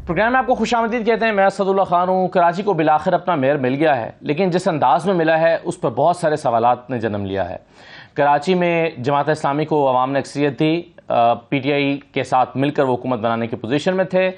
Programme में आपको खुशामदीद कहते हैं। मैं असदुल्ला खान हूँ। कराची को बिलाखिर अपना मेयर मिल गया है, लेकिन जिस अंदाज में मिला है उस पर बहुत सारे सवालात ने जन्म लिया है। कराची में जमात इस्लामी को अवाम ने अक्सरियत दी, PTI के साथ मिलकर वो हुकूमत बनाने की पोजीशन में थे,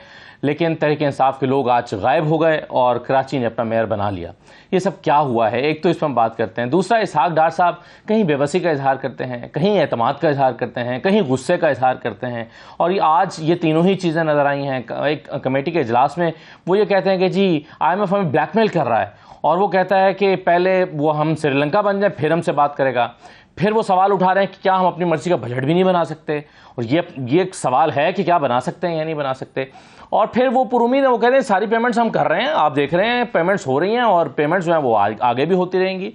लेकिन तहरीक इंसाफ के लोग आज गायब हो गए और कराची ने अपना मेयर बना लिया। ये सब क्या हुआ है, एक तो इस पर हम बात करते हैं। दूसरा, इसहाक डार साहब कहीं बेबसी का इजहार करते हैं, कहीं एतमाद का इजहार करते हैं, कहीं गुस्से का इजहार करते हैं, और ये आज ये तीनों ही चीज़ें नज़र आई हैं। एक कमेटी के इजलास में वो ये कहते हैं कि जी IMF हमें ब्लैकमेल कर रहा है, और वो कहता है कि पहले वो हम श्रीलंका बन जाए फिर हमसे बात करेगा। फिर वो सवाल उठा रहे हैं कि क्या हम अपनी मर्जी का बजट भी नहीं बना सकते, और ये एक सवाल है कि क्या बना सकते हैं या नहीं बना सकते। और फिर वो पुरुमीद है, वो कहते हैं सारी पेमेंट्स हम कर रहे हैं, आप देख रहे हैं पेमेंट्स हो रही हैं और पेमेंट्स जो हैं वो आगे भी होती रहेंगी।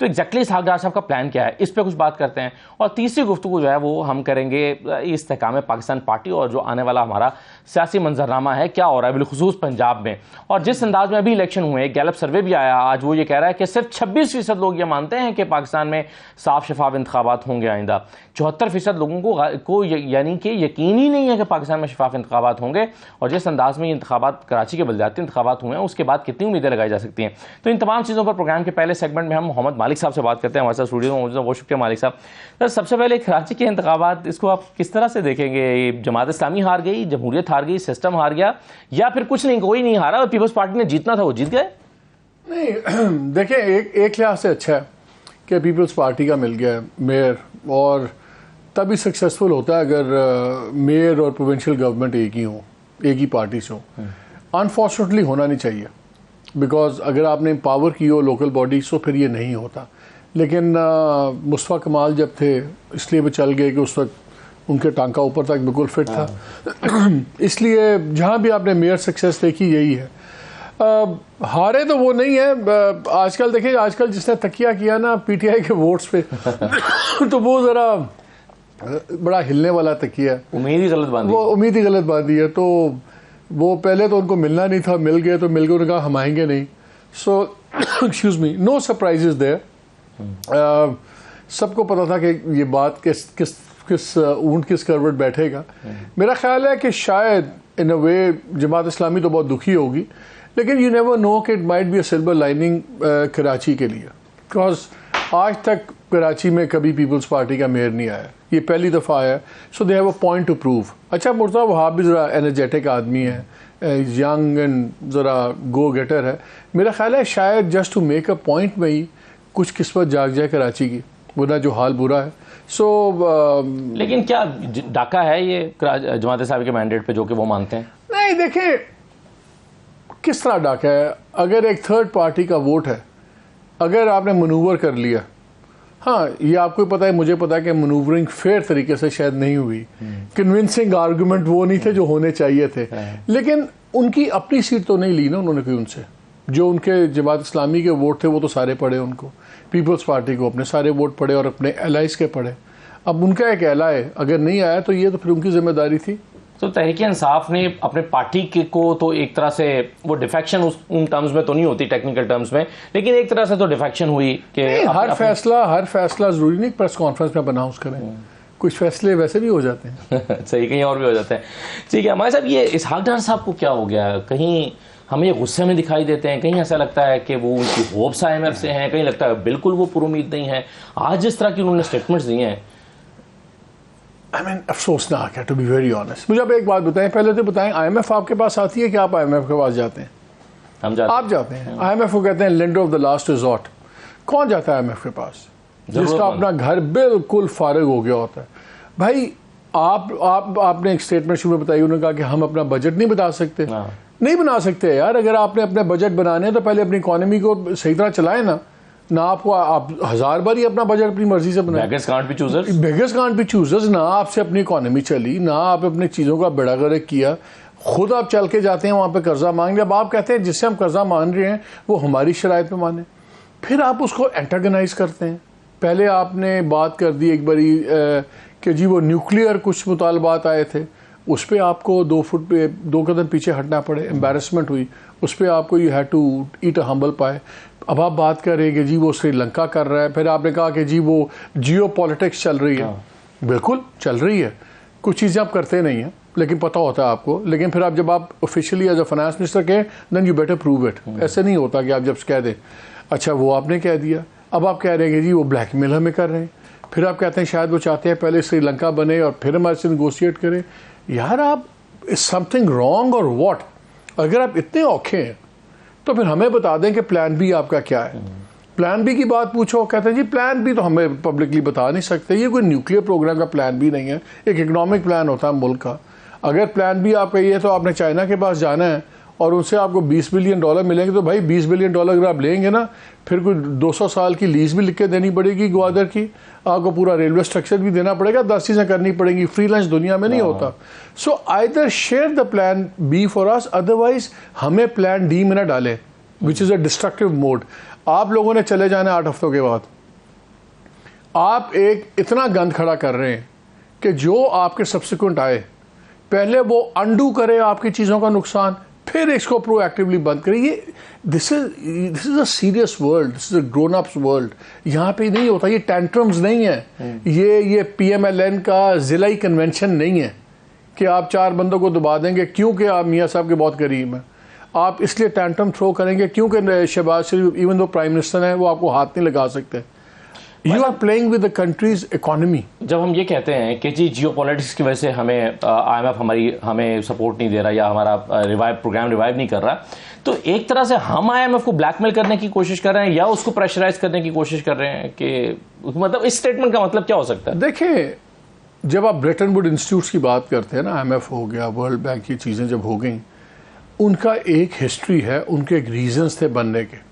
तो एग्जैक्टली इसहाक डार साहब का प्लान क्या है, इस पर कुछ बात करते हैं। और तीसरी गुफ्तगू जो है वो हम करेंगे इस्तेहकाम पाकिस्तान पार्टी और जो आने वाला हमारा सियासी मंजरनामा है, क्या हो रहा है बिलखुसूस पंजाब में। और जिस अंदाज में अभी इलेक्शन हुए, गैलप सर्वे भी आया आज, वो ये कह रहा है कि सिर्फ 26% लोग ये मानते हैं कि पाकिस्तान में साफ शफाफ इंतखाबात होंगे आइंदा। 74% लोगों को यानी कि यकीन ही नहीं है कि पाकिस्तान में शफाफ इंतखाबात होंगे। और जिस अंदाज में ये इंतखाबात कराची के बलदियाती इंतखाबात हुए हैं, उसके बाद कितनी उम्मीदें लगाई जा सकती हैं। तो इन तमाम चीज़ों पर प्रोग्राम के पहले सेगमेंट में हम मोहम्मद मालिक साहब से बात करते हैं। हमारे साथ स्टूडियो में मौजूद है। बहुत शुक्रिया मालिक साहब। सर, सबसे पहले कराची के इंतखाबात, इसको आप किस तरह से देखेंगे? जमात इस्लामी हार गई, जमहूरियत हार गई, सिस्टम हार गया, या फिर कुछ नहीं, कोई नहीं हारा और पीपल्स पार्टी ने जीतना था वो जीत गए? नहीं, देखें, एक लिहाज से अच्छा है कि पीपल्स पार्टी का मिल गया मेयर, और तभी सक्सेसफुल होता है अगर मेयर और प्रोविंशियल गवर्नमेंट एक ही हो, एक ही पार्टी से हो। अनफॉर्चुनेटली होना नहीं चाहिए, बिकॉज अगर आपने पावर की हो लोकल बॉडीज तो फिर ये नहीं होता। लेकिन मुस्तफ़ा कमाल जब थे इसलिए वो चल गए कि उस वक्त उनके टांका ऊपर तक बिल्कुल फिट था। इसलिए जहाँ भी आपने मेयर सक्सेस देखी यही है। हारे तो वो नहीं है। आजकल देखिए, आजकल जिसने तकिया किया ना PTI के वोट्स पे तो वो ज़रा बड़ा हिलने वाला तकिया है। उम्मीद ही गलत बांधी, वो उम्मीद ही गलत बांधी है। तो वो पहले तो उनको मिलना नहीं था, मिल गए तो मिल गए, उन्होंने कहा हम आएंगे नहीं। So excuse me, no surprises there. सबको पता था कि ये बात किस ऊंट किस करवट बैठेगा। मेरा ख्याल है कि शायद इन अ वे जमात इस्लामी तो बहुत दुखी होगी, लेकिन यू नेवर नो कि it might be a silver lining Karachi के लिए, बिकॉज आज तक कराची में कभी पीपल्स पार्टी का मेयर नहीं आया, ये पहली दफ़ा आया। So they have a point to prove. अच्छा, मुर्तज़ा वहाब भी ज़रा एनर्जेटिक आदमी है, यंग एंड ज़रा गो गेटर है। मेरा ख्याल है शायद just to make a point में ही कुछ किस्मत जाग जाए कराची की, वरना जो हाल बुरा है। लेकिन क्या डाका है ये जमात साहब के मैंडेट पे जो कि वो मानते हैं? नहीं, देखें किस तरह डाका है। अगर एक थर्ड पार्टी का वोट है, अगर आपने मनूवर कर लिया, हाँ ये आपको पता है, मुझे पता है कि मनूवरिंग फेयर तरीके से शायद नहीं हुई, कन्विंसिंग आर्गूमेंट वो नहीं थे जो होने चाहिए थे, लेकिन उनकी अपनी सीट तो नहीं ली ना उन्होंने कोई उनसे। जो उनके जमात इस्लामी के वोट थे वो तो सारे पड़े उनको, पीपल्स पार्टी को अपने सारे वोट पड़े और अपने एलाइज के पड़े। अब उनका एक एलाय अगर नहीं आया तो ये तो फिर उनकी जिम्मेदारी थी। तो तहरीक इंसाफ ने अपने पार्टी के को तो एक तरह से वो डिफेक्शन उन टर्म्स में तो नहीं होती, टेक्निकल टर्म्स में, लेकिन एक तरह से तो डिफेक्शन हुई कि हर फैसला जरूरी नहीं प्रेस कॉन्फ्रेंस में अनाउंस करें, कुछ फैसले वैसे भी हो जाते हैं। सही, कहीं और भी हो जाते हैं। ठीक है हमारे साहब, ये इसहाक डार साहब को क्या हो गया? कहीं हमें ये गुस्से में दिखाई देते हैं, कहीं ऐसा लगता है कि वो उनकी होप्स IMF से हैं, कहीं लगता है बिल्कुल वो पुरुमीद नहीं है। आज जिस तरह की उन्होंने स्टेटमेंट्स दिए हैं, अफसोसनाक है, टू बी वेरी ऑनेस्ट। मुझे आप एक बात बताएं, पहले तो बताएं, IMF आपके पास आती है कि आप IMF के पास जाते हैं? आप जाते हैं। IMF को कहते हैं lender of the last resort. कौन जाता है IMF के पास? जिसका अपना घर बिल्कुल फारिग हो गया होता है। भाई आपने एक स्टेटमेंट शुरू में बताई, उन्होंने कहा कि हम अपना बजट नहीं बता सकते। नहीं बना सकते यार। अगर आपने अपने बजट बनाने हैं तो पहले अपनी इकोनॉमी को सही तरह चलाएं ना आपको आप 1000 बार ही अपना बजट अपनी मर्जी से बनाए। Beggars can't be choosers. ना आपसे अपनी इकोनॉमी चली, ना आप अपने चीज़ों का बेड़ा गर्क किया, खुद आप चल के जाते हैं वहाँ पे कर्जा मांग रहे। अब आप कहते हैं जिससे हम कर्जा मांग रहे हैं वो हमारी शराइत में माने, फिर आप उसको एंटागनाइज करते हैं। पहले आपने बात कर दी एक बारी कि जी वो न्यूक्लियर कुछ मुतालबात आए थे, उस पर आपको 2 कदम पीछे हटना पड़े, एम्बेरसमेंट हुई, उस पर आपको you have to eat a humble pie. अब आप बात करें कि जी वो श्रीलंका कर रहा है, फिर आपने कहा कि जी वो जियो पॉलिटिक्स चल रही है। बिल्कुल चल रही है, कुछ चीज़ें आप करते नहीं हैं। लेकिन पता होता है आपको। लेकिन फिर आप जब आप officially as a finance minister कहें then you better prove it. ऐसे नहीं होता कि आप जब कह दें अच्छा वो आपने कह दिया, अब आप कह रहे हैं कि जी वो ब्लैकमेल हमें कर रहे हैं, फिर आप कहते हैं शायद वो चाहते हैं पहले श्रीलंका बने और फिर हमारे से नेगोशिएट करें। यार आप इज समथिंग रॉन्ग और व्हाट? अगर आप इतने औखे हैं तो फिर हमें बता दें कि प्लान बी आपका क्या है। प्लान बी की बात पूछो, कहते हैं जी प्लान बी तो हमें पब्लिकली बता नहीं सकते, ये कोई न्यूक्लियर प्रोग्राम का प्लान बी नहीं है, एक इकोनॉमिक प्लान होता है मुल्क का। अगर प्लान बी आपका ये है तो आपने चाइना के पास जाना है और उनसे आपको $20 बिलियन मिलेंगे, तो भाई $20 बिलियन अगर आप लेंगे ना, फिर कोई 200 साल की लीज भी लिख के देनी पड़ेगी ग्वादर की, आपको पूरा रेलवे स्ट्रक्चर भी देना पड़ेगा, 10 चीज़ें करनी पड़ेंगी। फ्री लंच दुनिया में नहीं होता। So either share the plan B for us, otherwise हमें प्लान डी में ना डालें which is a destructive mode. आप लोगों ने चले जाना 8 हफ्तों के बाद, आप एक इतना गंद खड़ा कर रहे हैं कि जो आपके सब्सिक्वेंट आए पहले वो अंडू करे आपकी चीज़ों का नुकसान, फिर इसको प्रोएक्टिवली बंद करें। ये this is a serious world, this is a grown ups world. यहाँ पे नहीं होता, ये टेंट्रम्स नहीं है, ये PMLN का ज़िलाई कन्वेंशन नहीं है कि आप 4 बंदों को दबा देंगे क्योंकि आप मियाँ साहब के बहुत करीब हैं। आप इसलिए टैंट्रम थ्रो करेंगे क्योंकि Shahbaz Sharif even though prime minister हैं वो आपको हाथ नहीं लगा सकते। You are playing with the country's economy. जब हम ये कहते हैं कि जी जियोपॉलिटिक्स की वजह से हमें IMF हमें सपोर्ट नहीं दे रहा या हमारा प्रोग्राम रिवाइव नहीं कर रहा, तो एक तरह से हम IMF को ब्लैकमेल करने की कोशिश कर रहे हैं या उसको प्रेशराइज करने की कोशिश कर रहे हैं कि मतलब इस स्टेटमेंट का मतलब क्या हो सकता है? देखिए, जब आप ब्रेटन वुड इंस्टीट्यूट्स की बात करते हैं ना, IMF हो गया, वर्ल्ड बैंक की चीज़ें जब हो गई, उनका एक हिस्ट्री है, उनके एक रीजंस थे बनने के।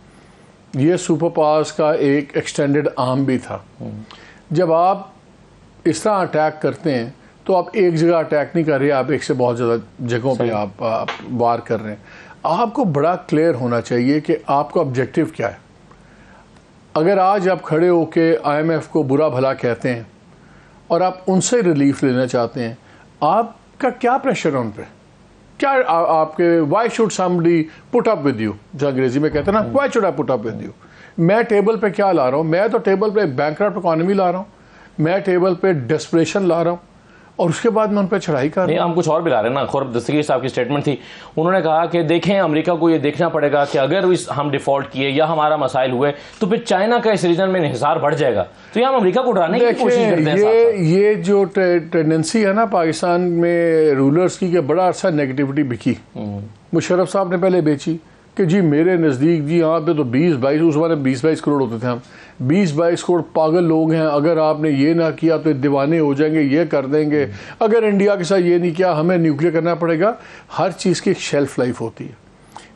ये सुपर पावर्स का एक एक्सटेंडेड आर्म भी था। जब आप इस तरह अटैक करते हैं तो आप एक जगह अटैक नहीं कर रहे, आप एक से बहुत ज़्यादा जगहों पे आप वार कर रहे हैं। आपको बड़ा क्लियर होना चाहिए कि आपका ऑब्जेक्टिव क्या है। अगर आज आप खड़े होके IMF को बुरा भला कहते हैं और आप उनसे रिलीफ लेना चाहते हैं, आपका क्या प्रेशर है उन पर? क्या आपके why should somebody put up with you, जो अंग्रेजी में कहते हैं ना, why should I put up with you. मैं टेबल पे क्या ला रहा हूँ? मैं तो टेबल पे बैंकरप्ट इकोनॉमी ला रहा हूँ, मैं टेबल पे डेस्परेशन ला रहा हूँ और उसके बाद मैं उन पर चढ़ाई कर रहा हूँ। हम कुछ और भी ला रहे हैं ना। खुरब दस्तगीर साहब की स्टेटमेंट थी, उन्होंने कहा कि देखें अमेरिका को ये देखना पड़ेगा कि अगर हम डिफॉल्ट किए या हमारा मसाइल हुए तो फिर चाइना का इस रीजन में इंहिसार बढ़ जाएगा। तो ये हम अमेरिका को डराने की कोशिश करते हैं। ये जो टेंडेंसी है ना पाकिस्तान में रूलर्स की, कि बड़ा अर्सा नेगेटिविटी बिकी। मुशर्रफ साहब ने पहले बेची कि जी मेरे नज़दीक जी यहाँ पे तो 20-22, उस बार 20-22 करोड़ होते थे हम, 20-22 करोड़ पागल लोग हैं, अगर आपने ये ना किया तो दीवाने हो जाएंगे, ये कर देंगे, अगर इंडिया के साथ ये नहीं किया हमें न्यूक्लियर करना पड़ेगा। हर चीज़ की एक शेल्फ लाइफ होती है।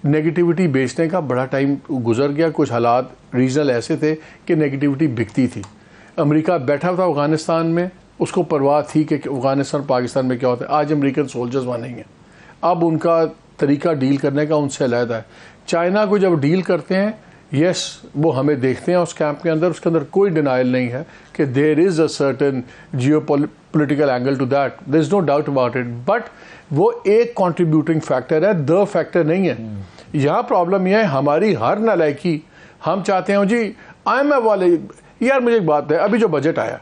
नेगेटिविटी बेचने का बड़ा टाइम गुजर गया। कुछ हालात रीजनल ऐसे थे कि नेगेटिविटी बिकती थी। अमेरिका बैठा था अफगानिस्तान में, उसको परवाह थी कि अफगानिस्तान पाकिस्तान में क्या होता है। आज अमेरिकन सोल्जर्स वहाँ नहीं हैं, अब उनका तरीका डील करने का उनसे अलहदा है। चाइना को जब डील करते हैं, यस वो हमें देखते हैं उस कैंप के अंदर, उसके अंदर कोई डिनाइल नहीं है कि there is a certain geopolitical angle to that, there is no doubt about it, but वो एक कंट्रीब्यूटिंग फैक्टर है, द फैक्टर नहीं है। यहाँ प्रॉब्लम यह है हमारी हर नालायकी, हम चाहते हैं जी IMF वाले। यार मुझे एक बात है, अभी जो बजट आया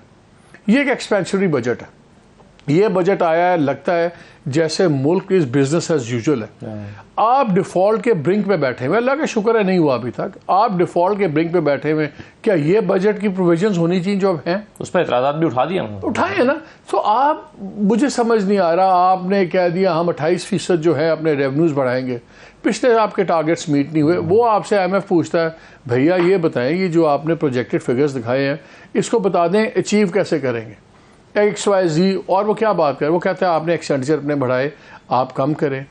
ये एक एक्सपेंशनरी बजट है। ये बजट आया है, लगता है जैसे मुल्क इज बिजनेस एज यूजुअल है। आप डिफॉल्ट के ब्रिंक पे बैठे हुए, अल्लाह का शुक्र है नहीं हुआ अभी तक, आप डिफॉल्ट के ब्रिंक पे बैठे हुए, क्या ये बजट की प्रोविजंस होनी चाहिए जो अब हैं? उस पर एतराज़ात भी उठा दिया, उठाए हैं ना। तो आप, मुझे समझ नहीं आ रहा, आपने कह दिया हम 28% जो है अपने रेवेन्यूज बढ़ाएंगे, पिछले आपके टारगेट्स मीट नहीं हुए। वो आपसे IMF पूछता है भैया ये बताएं, ये जो आपने प्रोजेक्टेड फिगर्स दिखाए हैं इसको बता दें अचीव कैसे करेंगे XYZ, और वो क्या बात करें, वो कहता है आपने एक्सपेंडिचर अपने बढ़ाए, आप कम करें।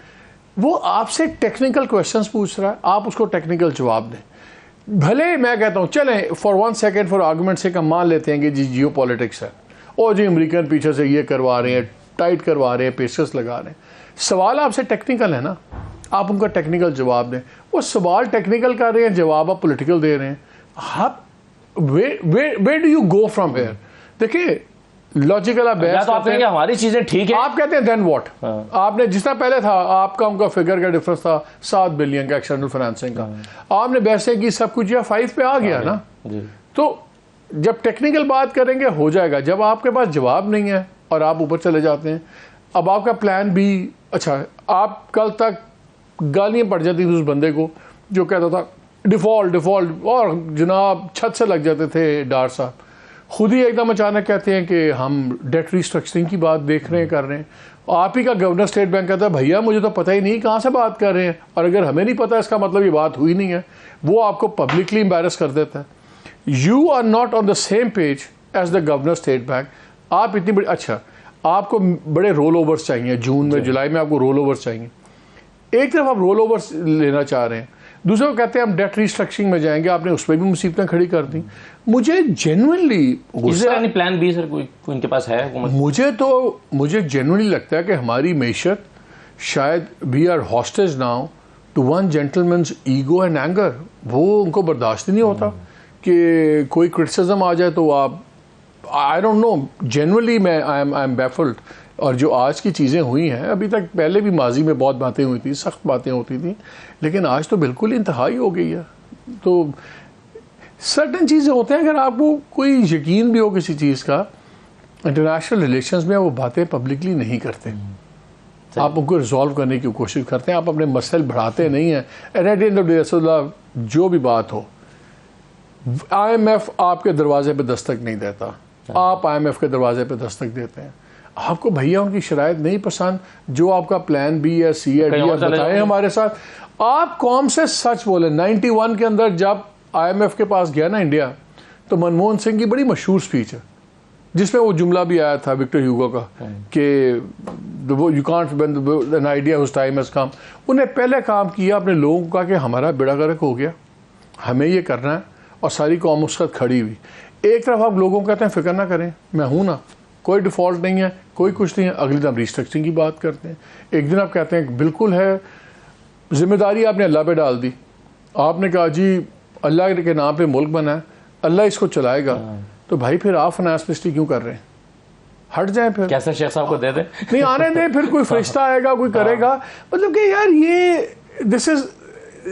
वो आपसे टेक्निकल क्वेश्चंस पूछ रहा है, आप उसको टेक्निकल जवाब दें। भले मैं कहता हूँ चलें फॉर 1 सेकेंड फॉर आर्गूमेंट से हम मान लेते हैं कि जी जियो पॉलिटिक्स है और जी अमेरिकन पीछे से ये करवा रहे हैं, टाइट करवा रहे हैं, पेशेंस लगा रहे हैं। सवाल आपसे टेक्निकल है ना, आप उनका टेक्निकल जवाब दें। वो सवाल टेक्निकल कर रहे हैं, जवाब आप पॉलिटिकल दे रहे हैं। आप where do you go from here? देखिए लॉजिकल आप बहस करते हैं, हमारी चीजें ठीक है, आप कहते हैं देन व्हाट। आपने जितना पहले था आपका उनका फिगर का डिफरेंस था 7 बिलियन का एक्सटर्नल फाइनेंसिंग का, आपने बहसें की, सब कुछ या 5 पे आ गया ना। तो जब टेक्निकल बात करेंगे हो जाएगा, जब आपके पास जवाब नहीं है और आप ऊपर चले जाते हैं, अब आपका प्लान भी अच्छा, आप कल तक गालियाँ पड़ जाती थी उस बंदे को जो कहता था डिफ़ॉल्ट डिफ़ॉल्ट, और जनाब छत से लग जाते थे डार साहब। खुद ही एकदम अचानक कहते हैं कि हम डेट रिस्ट्रक्चरिंग की बात देख रहे हैं, कर रहे हैं। आप ही का गवर्नर स्टेट बैंक कहता है भैया मुझे तो पता ही नहीं कहाँ से बात कर रहे हैं, और अगर हमें नहीं पता इसका मतलब ये बात हुई नहीं है। वो आपको पब्लिकली एम्बैरस कर देता है। You are not on the same page as the governor state bank. आप इतनी बड़ी, अच्छा आपको बड़े रोल ओवर्स चाहिए, जून में जुलाई में आपको रोल ओवर्स चाहिए। एक तरफ आप रोल ओवर्स लेना चाह रहे हैं, दूसरे को कहते हैं हम डेट रिस्ट्रक्चरिंग में जाएंगे, आपने उस पर भी मुसीबतें खड़ी कर दी। मुझे जेन्युइनली प्लान बी सर कोई इनके पास है? मुझे जेन्युइनली लगता है कि हमारी मैशत शायद we are hostage now to one gentleman's ego and anger. वो उनको बर्दाश्त ही नहीं होता कि कोई क्रिटिसिज्म आ जाए तो आप, आई डोंट नो, जेन्युइनली मैं आई एम बैफल्ड। और जो आज की चीज़ें हुई हैं, अभी तक पहले भी माजी में बहुत बातें हुई थी, सख्त बातें होती थी, लेकिन आज तो बिल्कुल इंतहाई हो गई है। तो सर्टन चीज़ें होते हैं, अगर आपको कोई यकीन भी हो किसी चीज़ का, इंटरनेशनल रिलेशंस में वो बातें पब्लिकली नहीं करते, आप उनको रिजॉल्व करने की कोशिश करते हैं, आप अपने मसले बढ़ाते नहीं हैं। At the end of the day जो भी बात हो, IMF आपके दरवाजे पे दस्तक नहीं देता, आप IMF के दरवाजे पे दस्तक देते हैं। आपको भैया उनकी शराइत नहीं पसंद, जो आपका प्लान बी है, सी है, डी है, बताएं हमारे साथ। आप कौन से सच बोले। 91 के अंदर जब IMF के पास गया ना इंडिया, तो मनमोहन सिंह की बड़ी मशहूर स्पीच है जिसमें वो जुमला भी आया था विक्टर ह्यूगो का कि you can't when an idea whose time has come. उन्हें पहले काम किया अपने लोगों का कि हमारा बेड़ा गर्क हो गया, हमें ये करना है, और सारी कौम उसके साथ खड़ी हुई। एक तरफ आप लोगों को कहते हैं फिक्र ना करें, मैं हूं ना, कोई डिफ़ॉल्ट नहीं है, कोई कुछ नहीं है, अगले दिन आप रिस्ट्रक्चरिंग की बात करते हैं। एक दिन आप कहते हैं बिल्कुल है, जिम्मेदारी आपने अल्लाह पे डाल दी, आपने कहा जी अल्लाह के नाम पे मुल्क बना है, अल्लाह इसको चलाएगा, तो भाई फिर आप फाइनेंस मिनिस्ट्री क्यों कर रहे हैं? हट जाए फिर। कैसे शेख साहब को दे दे? नहीं आने दें, फिर कोई फरिश्ता आएगा, कोई करेगा। मतलब कि यार ये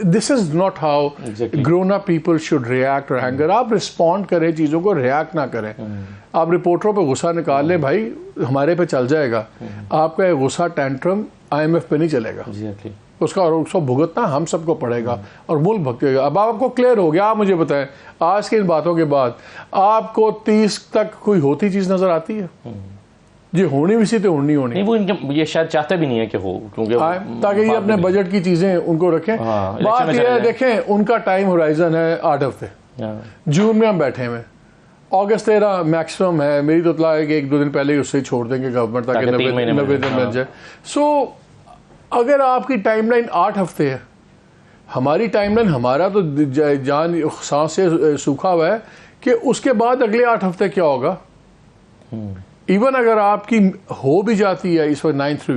this is not how grown up people should react और एंगर। आप रिस्पॉन्ड करें चीज़ों को, रिएक्ट ना करें। आप रिपोर्टरों पे गुस्सा निकाल लें, भाई हमारे पे चल जाएगा, आपका ये गुस्सा टेंट्रम IMF पे नहीं चलेगा, उसको भुगतना हम सबको पड़ेगा और मुल्क भुगतेगा। अब आपको क्लियर हो गया। आप मुझे बताएं, आज की इन बातों के बाद आपको 30 तक कोई होती चीज़ नज़र आती है? ये होनी भी सी तो होनी नहीं, वो इनके ये शायद चाहते भी नहीं है कि हो, क्योंकि ताकि ये अपने बजट की चीज़ें उनको रखें। बात ये है, देखें उनका टाइम होराइजन है 8 हफ्ते। जून में हम बैठे हुए, अगस्त 13 मैक्सिमम है। मेरी तो इतला है कि 1-2 दिन पहले ही उससे छोड़ देंगे गवर्नमेंट, ताकि 90 दिन बन जाए। सो अगर आपकी टाइमलाइन 8 हफ्ते है, हमारी टाइमलाइन, हमारा तो जान सांस से सूखा हुआ है कि उसके बाद अगले 8 हफ्ते क्या होगा। इवन अगर आपकी हो भी जाती है इस वक्त 9th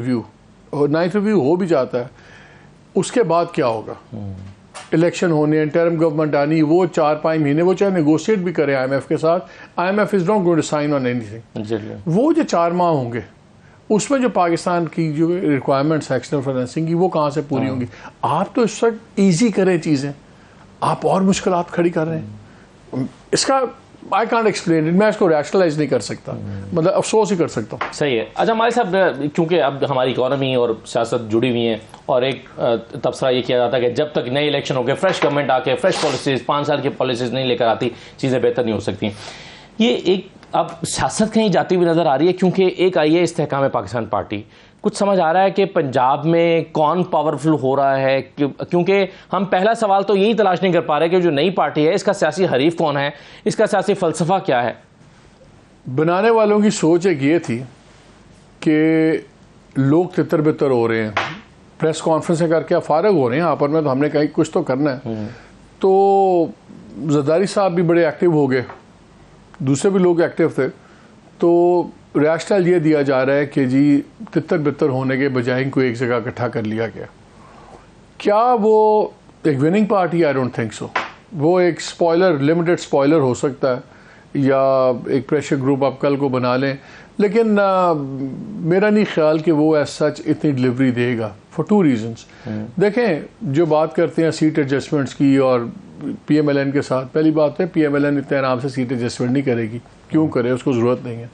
रिव्यू हो भी जाता है, उसके बाद क्या होगा? इलेक्शन होने, इंटरिम गवर्नमेंट आनी, वो 4-5 महीने, वो चाहे नेगोशिएट भी करे IMF के साथ, IMF is not going to sign on anything. वो जो 4 माह होंगे, उसमें जो पाकिस्तान की जो रिक्वायरमेंट्स है एक्सटर्नल फाइनेंसिंग की, वो कहाँ से पूरी होंगी? आप तो इस वक्त ईजी करें चीज़ें, आप और मुश्किलात खड़ी कर रहे हैं। इसका आई कांट एक्सप्लेन इट, मैं इसको रैशनलाइज नहीं कर सकता, मतलब अफसोस ही कर सकता हूँ। सही है। अच्छा हमारे साथ, क्योंकि अब हमारी इकोनॉमी और सियासत जुड़ी हुई है, और एक तबसरा ये किया जाता है कि जब तक नए इलेक्शन हो गए, फ्रेश गवर्नमेंट आके फ्रेश पॉलिसीज, 5 साल की पॉलिसीज नहीं लेकर आती, चीज़ें बेहतर नहीं हो सकती। ये एक अब सियासत कहीं जाती हुई नज़र आ रही है, क्योंकि एक आई है इस्तेहकाम पाकिस्तान पार्टी। कुछ समझ आ रहा है कि पंजाब में कौन पावरफुल हो रहा है, क्योंकि हम पहला सवाल तो यही तलाश नहीं कर पा रहे कि जो नई पार्टी है इसका सियासी हरीफ कौन है, इसका सियासी फ़लसफ़ा क्या है। बनाने वालों की सोच एक ये थी कि लोग तितर बितर हो रहे हैं, प्रेस कॉन्फ्रेंसें करके फारग हो रहे हैं, आपस में तो हमने कहीं कुछ तो करना है। तो जरदारी साहब भी बड़े एक्टिव हो गए, दूसरे भी लोग एक्टिव थे। तो रैशनल ये दिया जा रहा है कि जी तितर बितर होने के बजाय इनको एक जगह इकट्ठा कर लिया गया। क्या वो एक winning party? I don't think so. वो एक स्पॉइलर, लिमिटेड स्पॉइलर हो सकता है, या एक प्रेशर ग्रुप आप कल को बना लें, लेकिन मेरा नहीं ख्याल कि वो एज सच इतनी डिलीवरी देगा, फॉर 2 रीजंस। देखें, जो बात करते हैं सीट एडजस्टमेंट्स की और PMLN के साथ, पहली बात है PMLN इतने आराम से सीट एडजस्टमेंट नहीं करेगी, क्यों करे, उसको ज़रूरत नहीं है।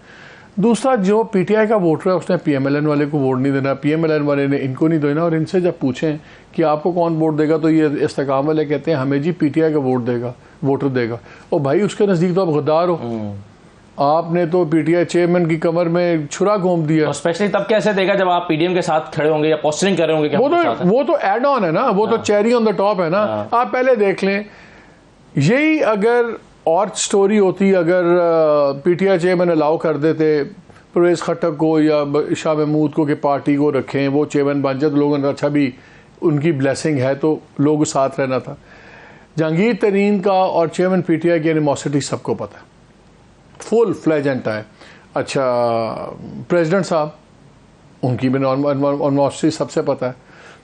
दूसरा जो पीटीआई का वोटर है उसने पीएमएलएन वाले को वोट नहीं देना, पीएमएलएन वाले ने इनको नहीं देना, और इनसे जब पूछें कि आपको कौन वोट देगा तो ये इस्तेकाम वाले कहते हैं हमें जी पीटीआई का वोट देगा, वोटर देगा। और भाई उसके नज़दीक तो आप गद्दार हो, आपने तो पीटीआई चेयरमैन की कमर में छुरा घोंप दिया। स्पेशली तब कैसे देगा जब आप पीडीएम के साथ खड़े होंगे या पोस्टरिंग कर रहे होंगे। वो तो एड ऑन है ना, वो तो चेरी ऑन द टॉप है ना। आप पहले देख लें, यही अगर और स्टोरी होती, अगर पीटीआई चेयरमैन अलाउ कर देते परवेज खट्टक को या शाह महमूद को कि पार्टी को रखें, वो चेयरमैन बन जाए तो लोगों ने अच्छा भी उनकी ब्लेसिंग है तो लोग साथ रहना था। जहांगीर तरीन का और चेयरमैन पीटीआई की एनिमोसिटी सबको पता है, फुल फ्लैज है। अच्छा प्रेसिडेंट साहब, उनकी भी एनिमोसिटी सबसे पता है।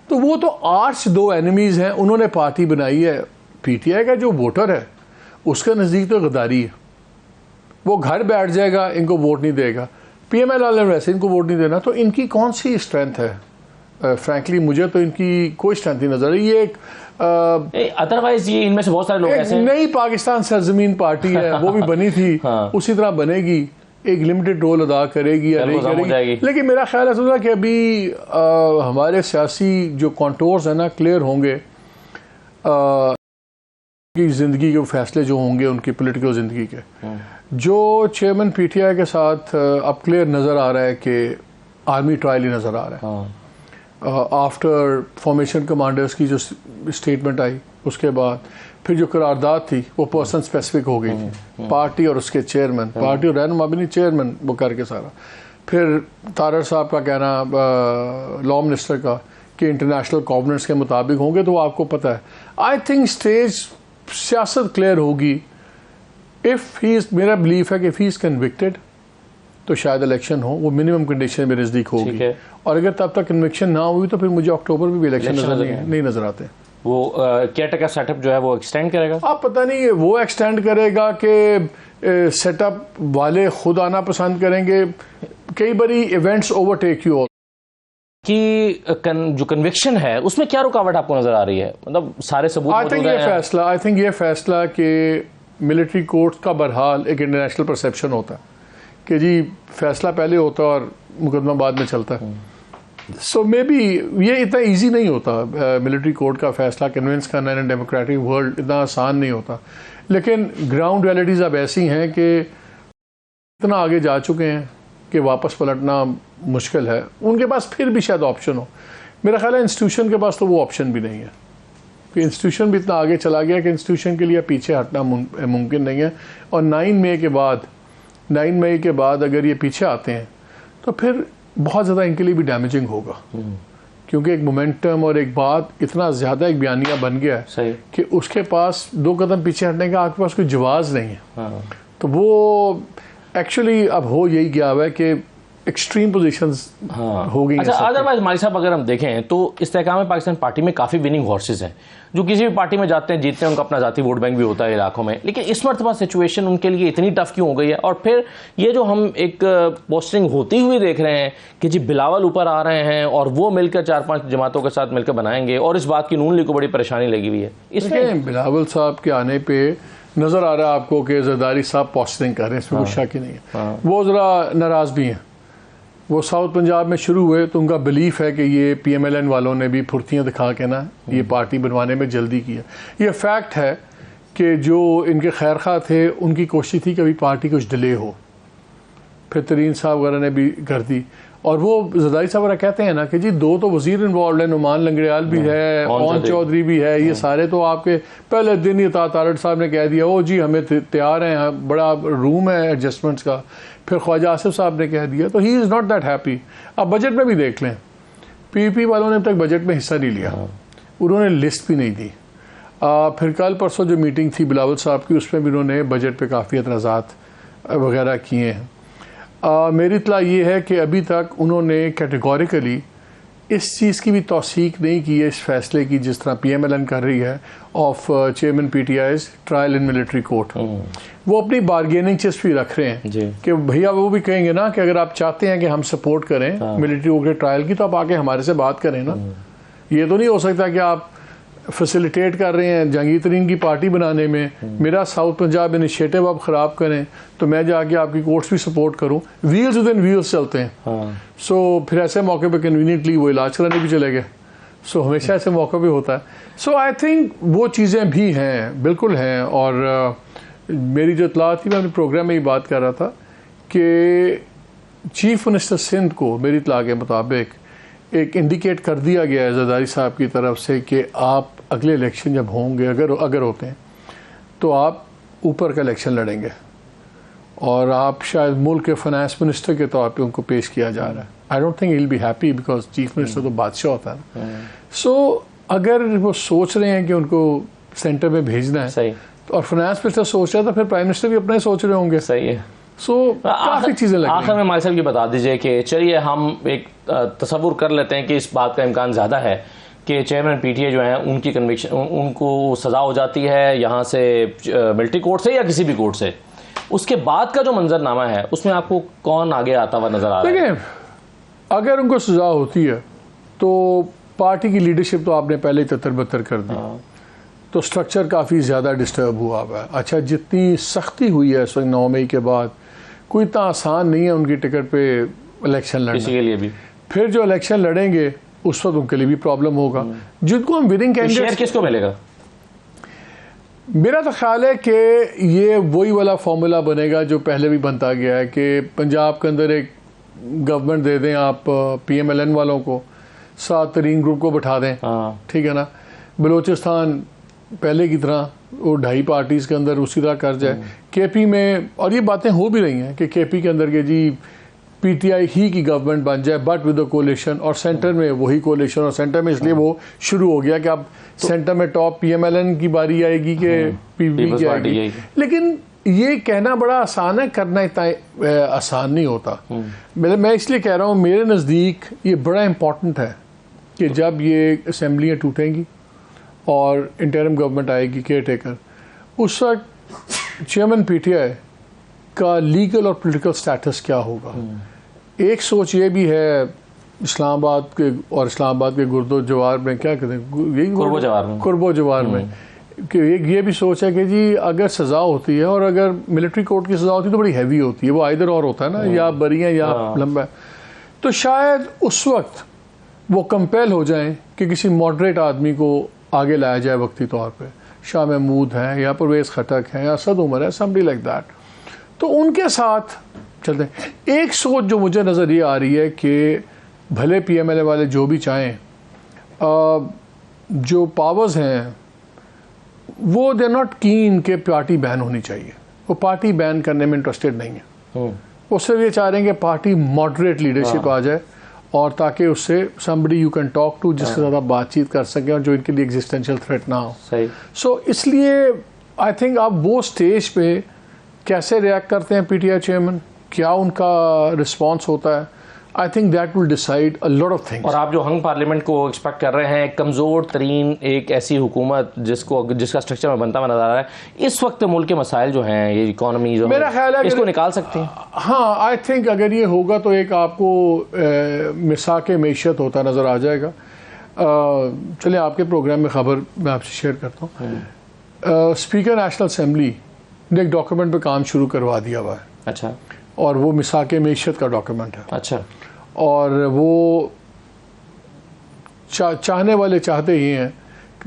तो वो तो आर्च दो एनिमीज़ हैं, उन्होंने पार्टी बनाई है। पीटीआई का जो वोटर है उसके नज़दीक तो गद्दारी है, वो घर बैठ जाएगा, इनको वोट नहीं देगा। पीएमएल वाले वैसे इनको वोट नहीं देना, तो इनकी कौन सी स्ट्रेंथ है? फ्रैंकली मुझे तो इनकी कोई स्ट्रेंथ नहीं नजर। ये एक अदरवाइज ये इनमें से बहुत सारे लोग ऐसे नई पाकिस्तान सरजमीन पार्टी है, वो भी बनी थी हाँ। उसी तरह बनेगी, एक लिमिटेड रोल अदा करेगी या नहीं करेगी। लेकिन मेरा ख्याल है कि अभी हमारे सियासी जो कॉन्टोर्स हैं ना क्लियर होंगे, की ज़िंदगी के फैसले जो होंगे उनकी पॉलिटिकल ज़िंदगी के, जो चेयरमैन पीटीआई के साथ अब क्लियर नज़र आ रहा है कि आर्मी ट्रायल ही नज़र आ रहा है। आफ्टर फॉर्मेशन कमांडर्स की जो स्टेटमेंट आई उसके बाद फिर जो करारदाद थी वो पर्सन स्पेसिफिक हो गई थी, पार्टी और उसके चेयरमैन, पार्टी और रहनुमा भी नहीं, चेयरमैन वो करके सारा। फिर तारड़ साहब का कहना लॉ मिनिस्टर का कि इंटरनेशनल कॉवेनेंट्स के मुताबिक होंगे, तो आपको पता है। आई थिंक स्टेज सियासत क्लियर होगी। इफ़ ही इज़, मेरा बिलीफ है कि इफ़ ही इज़ कन्विक्टेड तो शायद इलेक्शन हो, वो मिनिमम कंडीशन में नज़दीक होगी। और अगर तब तक कन्विक्शन ना हुई तो फिर मुझे अक्टूबर में भी इलेक्शन नहीं नजर आते। वो केयरटेकर सेटअप जो है वो एक्सटेंड करेगा, आप पता नहीं वो एक्सटेंड करेगा कि सेटअप वाले खुद आना पसंद करेंगे। कई बारी इवेंट्स ओवरटेक यू कि जो कन्विक्शन है उसमें क्या रुकावट आपको नजर आ रही है? मतलब सारे सबूत आई थिंक ये फैसला कि मिलिट्री कोर्ट का बहरहाल एक इंटरनेशनल परसेप्शन होता है कि जी फैसला पहले होता है और मुकदमा बाद में चलता है। सो मे बी ये इतना इजी नहीं होता, मिलिट्री कोर्ट का फैसला कन्विंस करना इन डेमोक्रेटिक वर्ल्ड इतना आसान नहीं होता। लेकिन ग्राउंड रियलिटीज़ अब ऐसी हैं कि इतना आगे जा चुके हैं कि वापस पलटना मुश्किल है। उनके पास फिर भी शायद ऑप्शन हो, मेरा ख्याल है इंस्टीट्यूशन के पास तो वो ऑप्शन भी नहीं है कि इंस्टीट्यूशन भी इतना आगे चला गया कि इंस्टीट्यूशन के लिए पीछे हटना मुमकिन नहीं है। और 9 मई के बाद अगर ये पीछे आते हैं तो फिर बहुत ज़्यादा इनके लिए भी डैमेजिंग होगा, क्योंकि एक मोमेंटम और एक बात इतना ज़्यादा एक बयानिया बन गया है कि उसके पास 2 कदम पीछे हटने का आपके पास कोई जवाज़ नहीं है। तो वो एक्चुअली अब हो यही गया हुआ है कि एक्सट्रीम पोजीशंस हो गई। अच्छा, अदरवाइज माली साहब अगर हम देखें तो इस्तेहकाम पाकिस्तान पार्टी में काफ़ी विनिंग हॉर्सेस हैं जो किसी भी पार्टी में जाते हैं, जीतते हैं, उनका अपना जाती वोट बैंक भी होता है इलाकों में। लेकिन इस मरतबा सिचुएशन उनके लिए इतनी टफ क्यों हो गई है? और फिर ये जो हम एक पोस्टिंग होती हुई देख रहे हैं कि जी बिलावल ऊपर आ रहे हैं और वो मिलकर 4-5 जमातों के साथ मिलकर बनाएंगे, और इस बात की नून लीग को बड़ी परेशानी लगी हुई है। इसमें बिलावल साहब के आने पर नज़र आ रहा है आपको कि जरदारी साहब पोस्टिंग कर रहे हैं, इसमें कोई शक ही नहीं है। वो ज़रा नाराज़ भी हैं। वो साउथ पंजाब में शुरू हुए तो उनका बिलीफ है कि ये पीएमएलएन वालों ने भी फुर्तियाँ दिखा के ना ये पार्टी बनवाने में जल्दी किया। ये फैक्ट है कि जो इनके खैरखा थे उनकी कोशिश थी कि अभी पार्टी कुछ डिले हो, फिर तरीन साहब वगैरह ने भी कर दी। और वो जरदारी साहब वगैरह कहते हैं ना कि जी 2 तो वजीर इन्वॉल्व है, नुमान लंगड़ियाल भी है, ओन चौधरी भी है, ये सारे तो आपके पहले दिन ही तारड़ साहब ने कह दिया ओ जी हमें तैयार हैं, बड़ा रूम है एडजस्टमेंट्स का। फिर ख्वाजा आसिफ साहब ने कह दिया, तो he is not that happy. अब बजट में भी देख लें, पीपी वालों ने अब तक बजट में हिस्सा नहीं लिया, उन्होंने लिस्ट भी नहीं दी। फिर कल परसों जो मीटिंग थी बिलावल साहब की, उसमें भी उन्होंने बजट पे काफ़ी एतराज़ात वगैरह किए हैं। मेरी इत्तला ये है कि अभी तक उन्होंने कैटेगोरिकली इस चीज़ की भी तौसीक नहीं की है, इस फैसले की जिस तरह पीएमएलएन कर रही है of chairman PTI's trial in military court. वो अपनी बारगेनिंग चिप्स भी रख रहे हैं कि भैया वो भी कहेंगे ना कि अगर आप चाहते हैं कि हम सपोर्ट करें मिलिट्री कोर्ट के ट्रायल की तो आप आके हमारे से बात करें ना। ये तो नहीं हो सकता कि आप फैसिलिटेट कर रहे हैं जहांगीर तरीन की पार्टी बनाने में, मेरा साउथ पंजाब इनिशिएटिव आप ख़राब करें तो मैं जाके आपकी कोर्ट्स भी सपोर्ट करूं, व्हील्स विद इन व्हील्स चलते हैं। सो फिर ऐसे मौके पे कन्वीनियंटली वो इलाज कराने भी चले गए। सो हमेशा ऐसे मौका भी होता है। सो आई थिंक वो चीज़ें भी हैं, बिल्कुल हैं। और मेरी जो इतला थी, मैं अपने प्रोग्राम में ही बात कर रहा था कि चीफ मिनिस्टर सिंध को मेरी इतला के मुताबिक एक इंडिकेट कर दिया गया है जरदारी साहब की तरफ से कि आप अगले इलेक्शन जब होंगे, अगर होते हैं तो आप ऊपर का इलेक्शन लड़ेंगे और आप शायद मुल्क के फाइनेंस मिनिस्टर के तौर पे उनको पेश किया जा रहा है। I don't think he will be happy because chief minister तो बादशाह होता है ना। सो अगर वो सोच रहे हैं कि उनको सेंटर में भेजना है, सही, और फाइनेंस मिनिस्टर सोच रहा है तो फिर प्राइम मिनिस्टर भी अपना ही सोच रहे होंगे। सही है। सो काफ़ी चीज़ें लगी। आखिर में माली साहब की बता दीजिए कि चलिए हम एक तसव्वुर कर लेते हैं कि इस बात का इम्कान ज़्यादा है कि चेयरमैन पीटीआई जो हैं उनकी कन्विक्शन, उनको सज़ा हो जाती है यहाँ से मिलिट्री कोर्ट से या किसी भी कोर्ट से, उसके बाद का जो मंजरनामा है उसमें आपको कौन आगे आता हुआ नज़र आ रहा है? देखिए, अगर उनको सज़ा होती है तो पार्टी की लीडरशिप तो आपने पहले ही ततर-बतर कर दी, तो स्ट्रक्चर काफ़ी ज़्यादा डिस्टर्ब हुआ है। अच्छा, जितनी सख्ती हुई है इस वक्त 9 मई के बाद, कोई इतना आसान नहीं है उनकी टिकट पे इलेक्शन लड़ना। किसी के लिए भी फिर जो इलेक्शन लड़ेंगे उस वक्त उनके लिए भी प्रॉब्लम होगा। जिनको हम विनिंग कैंडिडेट, शेयर किसको मिलेगा? मेरा तो ख्याल है कि ये वही वाला फॉर्मूला बनेगा जो पहले भी बनता गया है कि पंजाब के अंदर एक गवर्नमेंट दे दें आप PMLN वालों को, साथ तरीन ग्रुप को बैठा दें, ठीक है ना। बलूचिस्तान पहले की तरह वो 2.5 पार्टीज़ के अंदर उसी तरह कर जाए। KP में, और ये बातें हो भी रही हैं कि KP के अंदर के जी PTI ही की गवर्नमेंट बन जाए बट विद द कोलिशन, और सेंटर में वही कोलिशन, और सेंटर में इसलिए वो शुरू हो गया कि अब सेंटर में टॉप PMLN की बारी आएगी कि PPP की आएगी। लेकिन ये कहना बड़ा आसान है, करना इतना आसान नहीं होता। मैं इसलिए कह रहा हूँ, मेरे नज़दीक ये बड़ा इम्पॉर्टेंट है कि जब ये असेंबलियाँ टूटेंगी और इंटरिम गवर्नमेंट आएगी केयर टेकर, उस वक्त चेयरमैन PTI का लीगल और पॉलिटिकल स्टेटस क्या होगा। एक सोच ये भी है इस्लामाबाद के गुर्दो जवार में, क्या कहते हैं, यही कुर्बो जवार में, कि एक ये भी सोच है कि जी अगर सज़ा होती है और अगर मिलिट्री कोर्ट की सज़ा होती है तो बड़ी हैवी होती है, वो आइदर और होता है ना, या बरी है या लंबा है। तो शायद उस वक्त वो कंपेल हो जाएं कि किसी मॉडरेट आदमी को आगे लाया जाए वक्ती तौर पे, शाह महमूद हैं या परवेज़ खटक हैं या असद उमर है, समबडी लाइक दैट, तो उनके साथ चलते हैं। एक सोच जो मुझे नज़र ये आ रही है कि भले PMLA वाले जो भी चाहें, जो पावर्स हैं वो दे नॉट कीन के पार्टी बैन होनी चाहिए, वो पार्टी बैन करने में इंटरेस्टेड नहीं है। वो सिर्फ ये चाह रहे हैं कि पार्टी मॉडरेट लीडरशिप आ जाए, और ताकि उससे somebody you can talk to, जिसके साथ आप बातचीत कर सकें और जो इनके लिए एग्जिस्टेंशियल थ्रेट ना हो। सही। सो इसलिए आई थिंक आप वो स्टेज पे कैसे रिएक्ट करते हैं PTI चेयरमैन, क्या उनका रिस्पॉन्स होता है, I think that will decide a lot of things. और आप जो हंग पार्लियामेंट को एक्सपेक्ट कर रहे हैं, कमज़ोर तरीन एक ऐसी हुकूमत जिसका स्ट्रक्चर में बनता हुआ नजर आ रहा है, इस वक्त मुल्क के मसाइल जो हैं, ये इकॉनमी जो मेरा ख्याल है इसको निकाल सकती हैं। हाँ, आई थिंक अगर ये होगा तो एक आपको मिसाक मैशत होता नज़र आ जाएगा। चलिए आपके प्रोग्राम में ख़बर मैं आपसे शेयर करता हूँ। स्पीकर नेशनल असेंबली ने एक डॉक्यूमेंट पे काम शुरू करवा दिया हुआ है। अच्छा। और वो मिसाक मैशत का डॉक्यूमेंट है। अच्छा। और वो चाहने वाले चाहते ही हैं,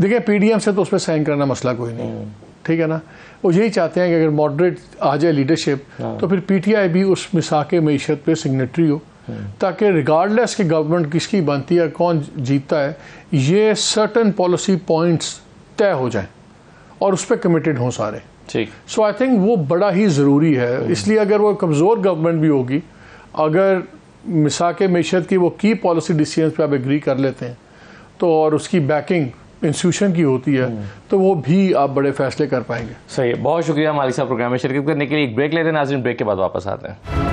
देखिए PDM से तो उस पर साइन करना मसला कोई नहीं, ठीक है ना। वो यही चाहते हैं कि अगर मॉडरेट आ जाए लीडरशिप तो फिर PTI भी उस मिसाक मैशत पे सिग्नेटरी हो, ताकि रिगार्डलेस कि गवर्नमेंट किसकी बनती है, कौन जीतता है, ये सर्टन पॉलिसी पॉइंट्स तय हो जाएं और उस पर कमिटेड हों सारे। ठीक। सो आई थिंक वो बड़ा ही ज़रूरी है। इसलिए अगर वो कमज़ोर गवर्नमेंट भी होगी, अगर मिसाक मैशत की वो की पॉलिसी डिसीजन पे आप एग्री कर लेते हैं तो, और उसकी बैकिंग इंस्टीट्यूशन की होती है, तो वो भी आप बड़े फैसले कर पाएंगे। सही है। बहुत शुक्रिया मालिक साहब प्रोग्राम में शिरकत करने के लिए। एक ब्रेक लेते हैं नाज़रीन, ब्रेक के बाद वापस आते हैं।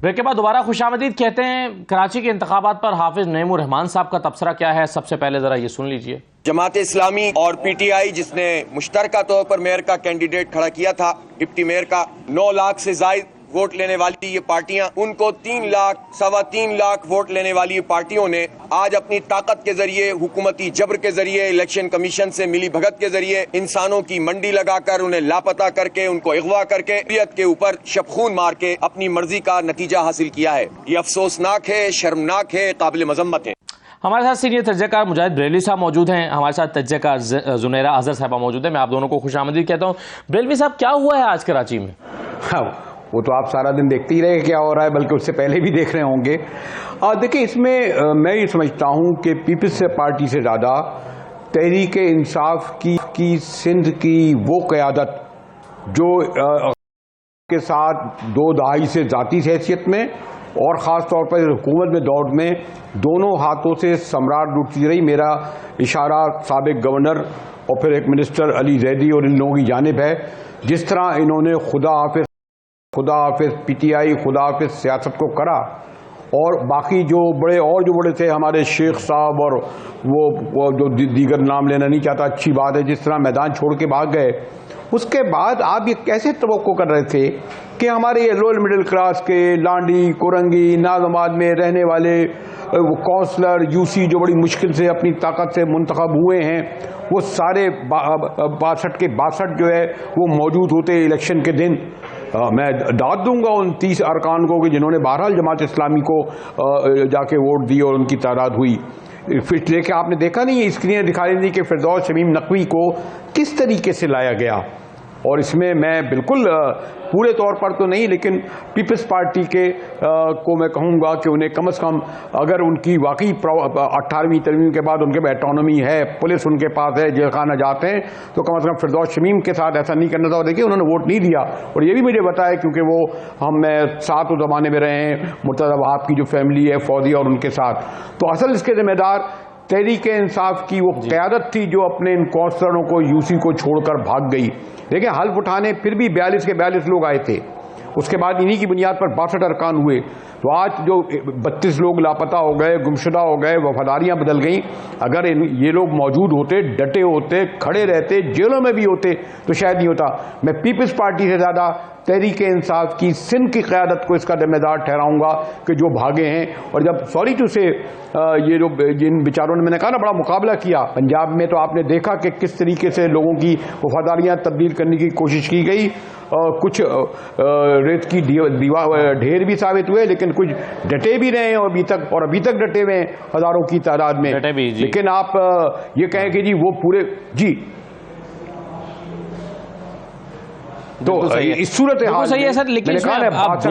ब्रेक ब्रेक के बाद दोबारा खुशामदीद कहते हैं। कराची के इंतखाबात पर हाफिज नईमुर रहमान साहब का तबसरा क्या है, सबसे पहले जरा ये सुन लीजिए। जमात इस्लामी और पीटीआई जिसने मुश्तरका तौर पर मेयर का कैंडिडेट खड़ा किया था, डिप्टी मेयर का, 9 लाख से जायद वोट लेने वाली ये पार्टियां, उनको 3 लाख, 3.25 लाख वोट लेने वाली पार्टियों ने आज अपनी ताकत के जरिए, हुकूमती जबर के जरिए, इलेक्शन कमीशन से मिली भगत के जरिए इंसानों की मंडी लगाकर, उन्हें लापता करके, उनको अगवा करके, शरीयत के ऊपर शबखून मार के अपनी मर्जी का नतीजा हासिल किया है। ये अफसोसनाक है, शर्मनाक है, काबिल मजम्मत है। हमारे साथ सीनियर तज्ज़ियाकार मुजाहिद बरेलवी साहब मौजूद हैं, हमारे साथ तज्ज़ियाकार जुनैरा अजहर साहबा मौजूद है। मैं आप दोनों को खुशामदीद कहता हूँ। बरेलवी साहब, क्या हुआ है आज कराची में? हाँ, वो तो आप सारा दिन देखते ही रहे क्या हो रहा है, बल्कि उससे पहले भी देख रहे होंगे। देखिए, इसमें मैं ये समझता हूँ कि पीपल्स पार्टी से ज़्यादा तहरीक इंसाफ की सिंध की वो क़यादत जो के साथ 2 दहाई से ज़ाती हैसियत में और ख़ास तौर पर हुकूमत में दौर में दोनों हाथों से सम्राट लुटती रही। मेरा इशारा साबिक गवर्नर और फिर एक मिनिस्टर अली जैदी और इन लोगों की जानिब है। जिस तरह इन्होंने खुदा हाफिज पीटीआई, खुदा हाफिज सियासत को करा, और बाकी जो बड़े थे हमारे शेख साहब और वो जो दीगर नाम लेना नहीं चाहता, अच्छी बात है, जिस तरह मैदान छोड़ के भाग गए। उसके बाद आप ये कैसे तवक्को कर रहे थे कि हमारे लोअर मिडिल क्लास के लांडी, कुरंगी, नाज़ाबाद में रहने वाले काउंसलर, यूसी जो बड़ी मुश्किल से अपनी ताकत से मुंतखब हुए हैं, वो सारे 62 के 62 जो है वो मौजूद होते इलेक्शन के दिन। मैं दाद दूंगा उन 30 अरकान को कि जिन्होंने बहरहाल जमात इस्लामी को जाके वोट दी और उनकी तादाद हुई। फिर लेके आपने देखा नहीं, स्क्रीन दिखाई नहीं कि फिरदौस शमीम नकवी को किस तरीके से लाया गया। और इसमें मैं बिल्कुल पूरे तौर पर तो नहीं, लेकिन पीपल्स पार्टी के को मैं कहूँगा कि उन्हें कम से कम, अगर उनकी वाकई 18वीं तरमीम के बाद उनके पास ऑटोनॉमी है, पुलिस उनके पास है, जेल खाना जाते हैं, तो कम से कम फिरदौस शमीम के साथ ऐसा नहीं करना था। और देखिए, उन्होंने वोट नहीं दिया, और ये भी मुझे बताया क्योंकि वो मैं साथ उस ज़माने में रहे हैं, मुर्तज़ा वहाब की जो फैमिली है फौजी और उनके साथ। तो असल इसके ज़िम्मेदार तहरीक इंसाफ की वो क़यादत थी जो अपने इन कौंसलरों को, यूसी को छोड़कर भाग गई। देखिए, हल्फ उठाने फिर भी 42 के 42 लोग आए थे। उसके बाद इन्हीं की बुनियाद पर 62 अरकान हुए। तो आज जो 32 लोग लापता हो गए, गुमशुदा हो गए, वफादारियां बदल गईं, अगर ये लोग मौजूद होते, डटे होते, खड़े रहते, जेलों में भी होते, तो शायद नहीं होता। मैं पीपल्स पार्टी से ज़्यादा तहरीक इंसाफ की सिंध की क़यादत को इसका जिम्मेदार ठहराऊंगा कि जो भागे हैं। और जब सॉरी टू से ये जो जिन बेचारों ने, मैंने कहा ना, बड़ा मुकाबला किया पंजाब में, तो आपने देखा कि किस तरीके से लोगों की वफादारियां तब्दील करने की कोशिश की गई। कुछ रेत की ढेर भी साबित हुए, लेकिन कुछ डटे भी रहे हैं और अभी तक डटे हुए हैं हज़ारों की तादाद में। लेकिन आप ये कहें कि जी वो पूरे जी, तो इस सूरत हाल सही है सर, लेकिन आप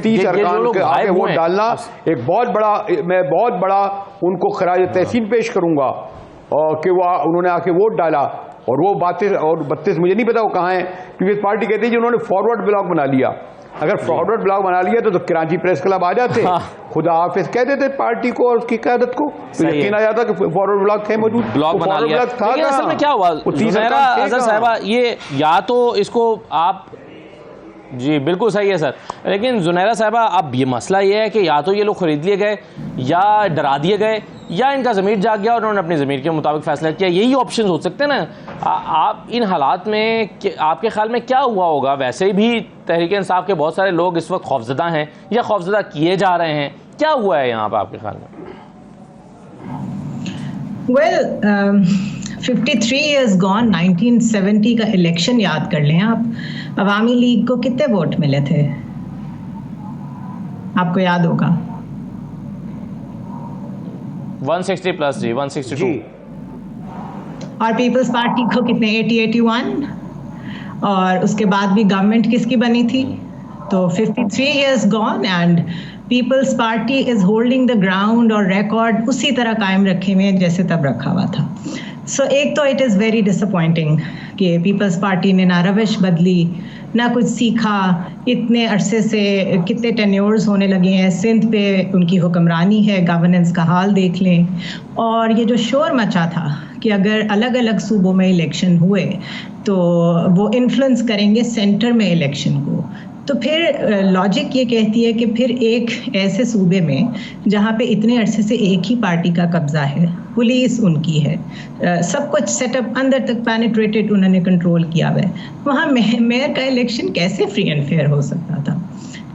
30 अरकान के आगे वोट डालना एक बहुत बड़ा उनको खराज तहसीन पेश करूंगा कि वो उन्होंने आके वोट डाला। और वो बातें, और 32 मुझे नहीं पता वो कहाँ है, पीपल्स पार्टी कहती है जी उन्होंने फॉरवर्ड ब्लॉक बना लिया। अगर फॉरवर्ड ब्लॉक बना लिया तो कराची प्रेस क्लब आ जाते, खुदा हाफिज कह देते पार्टी को और उसकी क़यादत को, तो यकीन आ जाता कि फॉरवर्ड ब्लॉक थे मौजूद, ब्लॉक बना लिया। लेकिन असल में क्या हुआ जुनैरा अजहर साहबा, ये या तो इसको आप, जी बिल्कुल सही है सर, लेकिन जुनैरा साहबा अब ये मसला ये है कि या तो ये लोग खरीद लिए गए, या डरा दिए गए, या इनका ज़मीर जाग गया और उन्होंने अपनी ज़मीर के मुताबिक फैसला किया। यही ऑप्शन हो सकते हैं ना। आप इन हालात में आपके ख्याल में क्या हुआ होगा? वैसे भी तहरीक इंसाफ के बहुत सारे लोग इस वक्त खौफजदा हैं या खौफजदा किए जा रहे हैं, क्या हुआ है यहाँ पर आपके ख्याल में? Well, 53 years gone, 1970 का इलेक्शन याद कर लें आप। अवामी लीग को कितने वोट मिले थे, आपको याद होगा? 160 प्लस जी, 162। और पीपल्स पार्टी को कितने, 80-81? और उसके बाद भी गवर्नमेंट किसकी बनी थी? तो 53 years gone and People's Party is holding the ground और रिकॉर्ड उसी तरह कायम रखे हुए जैसे तब रखा हुआ था। सो एक तो इट इज़ वेरी डिसअपॉइंटिंग कि पीपल्स पार्टी ने ना रविश बदली, ना कुछ सीखा। इतने अरसे से कितने टेन्योर्स होने लगे हैं, सिंध पे उनकी हुक्मरानी है, गवर्नेंस का हाल देख लें। और ये जो शोर मचा था कि अगर अलग अलग सूबों में इलेक्शन हुए तो वो इन्फ्लुएंस करेंगे सेंटर में इलेक्शन को, तो फिर लॉजिक ये कहती है कि फिर एक ऐसे सूबे में जहाँ पे इतने अरसे से एक ही पार्टी का कब्जा है, पुलिस उनकी है, सब कुछ सेटअप अंदर तक पेनिट्रेटेड उन्होंने कंट्रोल किया हुआ है, वहाँ मेयर का इलेक्शन कैसे फ्री एंड फेयर हो सकता था?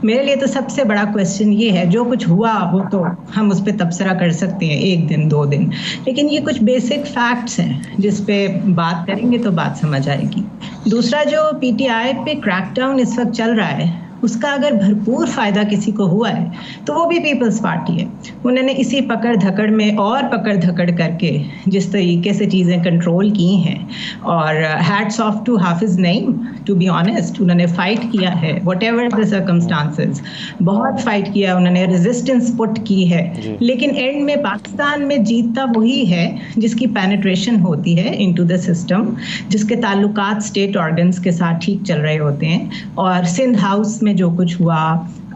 मेरे लिए तो सबसे बड़ा क्वेश्चन ये है, जो कुछ हुआ वो तो हम उस पर तबसरा कर सकते हैं 1 दिन 2 दिन, लेकिन ये कुछ बेसिक फैक्ट्स हैं जिस पे बात करेंगे तो बात समझ आएगी। दूसरा, जो पीटीआई पे क्रैकडाउन इस वक्त चल रहा है, उसका अगर भरपूर फ़ायदा किसी को हुआ है तो वो भी पीपल्स पार्टी है। उन्होंने इसी पकड़ धकड़ में और पकड़ धकड़ करके जिस तरीके से चीज़ें कंट्रोल की हैं, और hats off to Hafiz Naeem, to be honest, उन्होंने फ़ाइट किया है वट एवर द सर्कमस्टांसेस, बहुत फ़ाइट किया, उन्होंने रेजिस्टेंस पुट की है, लेकिन एंड में पाकिस्तान में जीतता वही है जिसकी पेनिट्रेशन होती है इनटू द सिस्टम, जिसके ताल्लुकात स्टेट ऑर्गन्स के साथ ठीक चल रहे होते हैं। और सिंध हाउस में जो कुछ हुआ,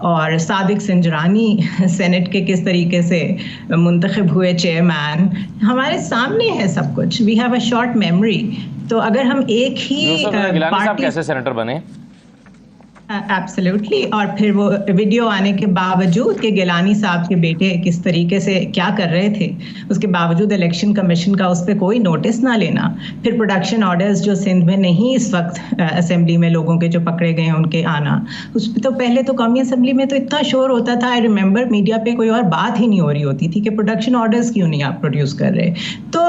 और सादिक संजरानी सेनेट के किस तरीके से मुंतखब हुए चेयरमैन, हमारे सामने है सब कुछ। We have a short memory. तो अगर हम एक ही पार्टी कैसे सेनेटर बने? एब्सोल्युटली। और फिर वो वीडियो आने के बावजूद कि गिलानी साहब के बेटे किस तरीके से क्या कर रहे थे, उसके बावजूद इलेक्शन कमीशन का उस पर कोई नोटिस ना लेना, फिर प्रोडक्शन ऑर्डर्स जो सिंध में नहीं इस वक्त असेंबली में लोगों के जो पकड़े गए हैं उनके आना, उस पर तो पहले तो कौमी असेंबली में तो इतना शोर होता था, आई रिमेंबर मीडिया पे कोई और बात ही नहीं हो रही होती थी कि प्रोडक्शन ऑर्डर्स क्यों नहीं आप प्रोड्यूस कर रहे। तो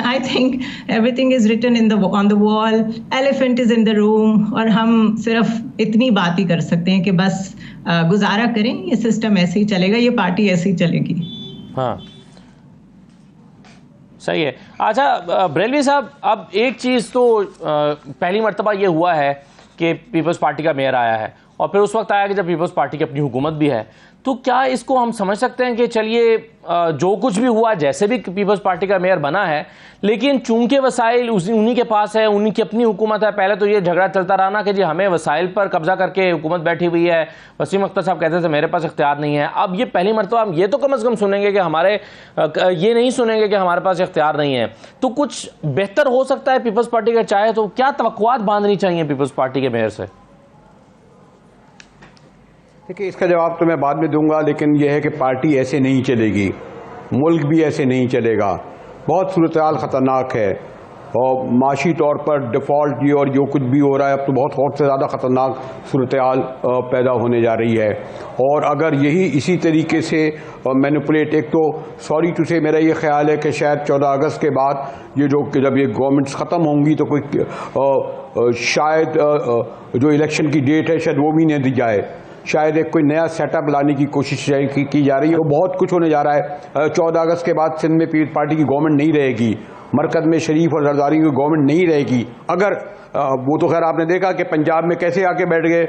I think everything is written in the on the wall, elephant is in the room, और हम सिर्फ इतनी बात ही कर सकते हैं कि बस गुजारा करें, ये सिस्टम ऐसे ही चलेगा, ये पार्टी ऐसे ही चलेगी। हाँ, सही है। अच्छा बरेलवी साहब, अब एक चीज़ तो पहली मर्तबा ये हुआ है कि पीपल्स पार्टी का मेयर आया है, और फिर उस वक्त आया कि जब पीपल्स पार्टी की अपनी हुकूमत भी है, तो क्या इसको हम समझ सकते हैं कि चलिए जो कुछ भी हुआ, जैसे भी पीपल्स पार्टी का मेयर बना है, लेकिन चूंकि वसाइल उन्हीं के पास है, उन्हीं की अपनी हुकूमत है। पहले तो ये झगड़ा चलता रहा ना कि जी हमें वसाइल पर कब्जा करके हुकूमत बैठी हुई है, वसीम अख्तर साहब कहते थे मेरे पास इख्तियार नहीं है। अब ये पहली मरतबा हम ये तो कम से कम सुनेंगे कि ये नहीं सुनेंगे कि हमारे पास इख्तियार नहीं है। तो कुछ बेहतर हो सकता है पीपल्स पार्टी का चाहे तो, क्या तवक्कुआत बांधनी चाहिए पीपल्स पार्टी के मेयर से? देखिए, इसका जवाब तो मैं बाद में दूंगा, लेकिन यह है कि पार्टी ऐसे नहीं चलेगी, मुल्क भी ऐसे नहीं चलेगा। बहुत सूरत-ए-हाल ख़तरनाक है, और माशी तौर पर डिफ़ॉल्ट ये और जो कुछ भी हो रहा है अब तो बहुत से ज़्यादा ख़तरनाक सूरत-ए-हाल पैदा होने जा रही है। और अगर यही इसी तरीके से मैनिपुलेट, एक तो सॉरी टू से मेरा ये ख्याल है कि शायद 14 अगस्त के बाद ये जब ये गवर्नमेंट्स ख़त्म होंगी तो कोई शायद जो इलेक्शन की डेट है शायद वो भी नहीं दी जाए, शायद एक कोई नया सेटअप लाने की कोशिश की जा रही है। बहुत कुछ होने जा रहा है। 14 अगस्त के बाद सिंध में पीपल्स पार्टी की गवर्नमेंट नहीं रहेगी, मरकज़ में शरीफ और जरदारी की गवर्नमेंट नहीं रहेगी। अगर वो तो खैर आपने देखा कि पंजाब में कैसे आके बैठ गए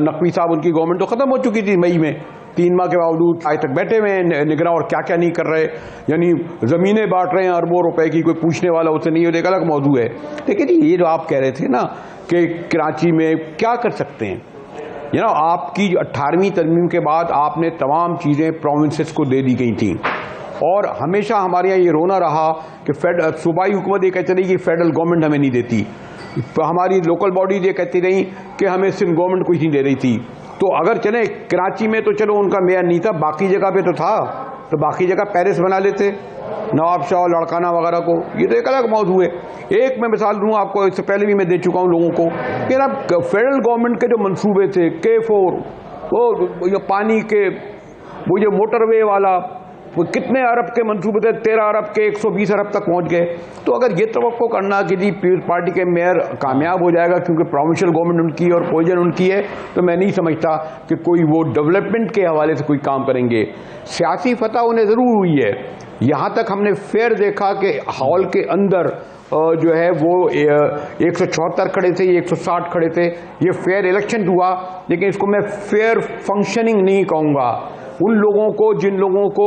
नकवी साहब, उनकी गवर्नमेंट तो ख़त्म हो चुकी थी मई में, 3 माह के बावजूद आज तक बैठे हुए हैं निगरान, और क्या क्या नहीं कर रहे, यानी ज़मीनें बांट रहे हैं अरबों रुपए की, कोई पूछने वाला उससे नहीं हो, एक अलग मौजू है। लेकिन ये जो आप कह रहे थे ना कि कराची में क्या कर सकते हैं, आपकी 18वीं तरमीम के बाद आपने तमाम चीज़ें प्रोविंसेस को दे दी गई थी, और हमेशा हमारे यहाँ ये रोना रहा कि सूबाई हुकूमत ये कहती रही कि फेडरल गवर्नमेंट हमें नहीं देती, हमारी लोकल बॉडीज ये कहती रही कि हमें सिंध गवर्नमेंट कुछ नहीं दे रही थी। तो अगर चले कराची में तो चलो उनका मेयर नहीं था, बाकी जगह पे तो था, तो बाकी जगह पेरिस बना लेते नवाब शाह और लड़काना वगैरह को, ये तो एक अलग मौजू है। एक मैं मिसाल दूँ आपको, इससे पहले भी मैं दे चुका हूँ लोगों को कि ना फेडरल गवर्नमेंट के जो मंसूबे थे K4, वो ये पानी के वो ये मोटरवे वाला, वो कितने अरब के मंसूबे थे, 13 अरब के 120 अरब तक पहुंच गए। तो अगर ये तवक्को करना कि जी पीपल्स पार्टी के मेयर कामयाब हो जाएगा क्योंकि प्रोविंशियल गवर्नमेंट उनकी और पोजीशन उनकी है, तो मैं नहीं समझता कि कोई वो डेवलपमेंट के हवाले से कोई काम करेंगे। सियासी फतह उन्हें ज़रूर हुई है। यहाँ तक हमने फेयर देखा कि हॉल के अंदर जो है वो 174 खड़े थे, 160 खड़े थे, ये फेयर इलेक्शन हुआ, लेकिन इसको मैं फेयर फंक्शनिंग नहीं कहूँगा। उन लोगों को जिन लोगों को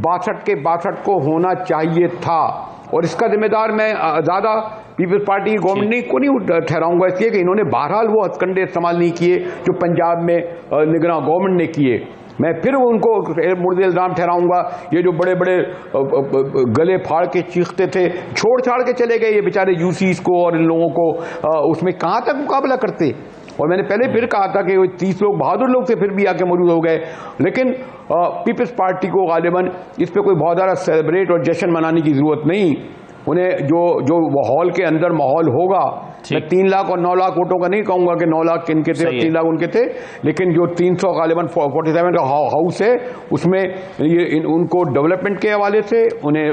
62 के 62 को होना चाहिए था, और इसका जिम्मेदार मैं ज़्यादा पीपल्स पार्टी की गवर्नमेंट को नहीं ठहराऊंगा, इसलिए कि इन्होंने बहरहाल वो हथकंडे इस्तेमाल नहीं किए जो पंजाब में निगरान गवर्नमेंट ने किए। मैं फिर उनको मुर्दे इल्ज़ाम ठहराऊंगा, ये जो बड़े बड़े गले फाड़ के चीखते थे, छोड़ छाड़ के चले गए ये बेचारे यूसीस को और इन लोगों को, उसमें कहाँ तक मुकाबला करते। और मैंने पहले फिर कहा था कि 30 लोग बहादुर लोग थे, फिर भी आके मौजूद हो गए। लेकिन पीपल्स पार्टी को गालिबन इस पर कोई बहुत ज़्यादा सेलिब्रेट और जश्न मनाने की ज़रूरत नहीं। उन्हें जो हॉल के अंदर माहौल होगा, मैं 3 लाख और 9 लाख वोटों का नहीं कहूंगा कि 9 लाख इनके थे और 3 लाख उनके थे, लेकिन जो 300 गालिबन 47 का हाउस है उसमें ये उनको डेवलपमेंट के हवाले से उन्हें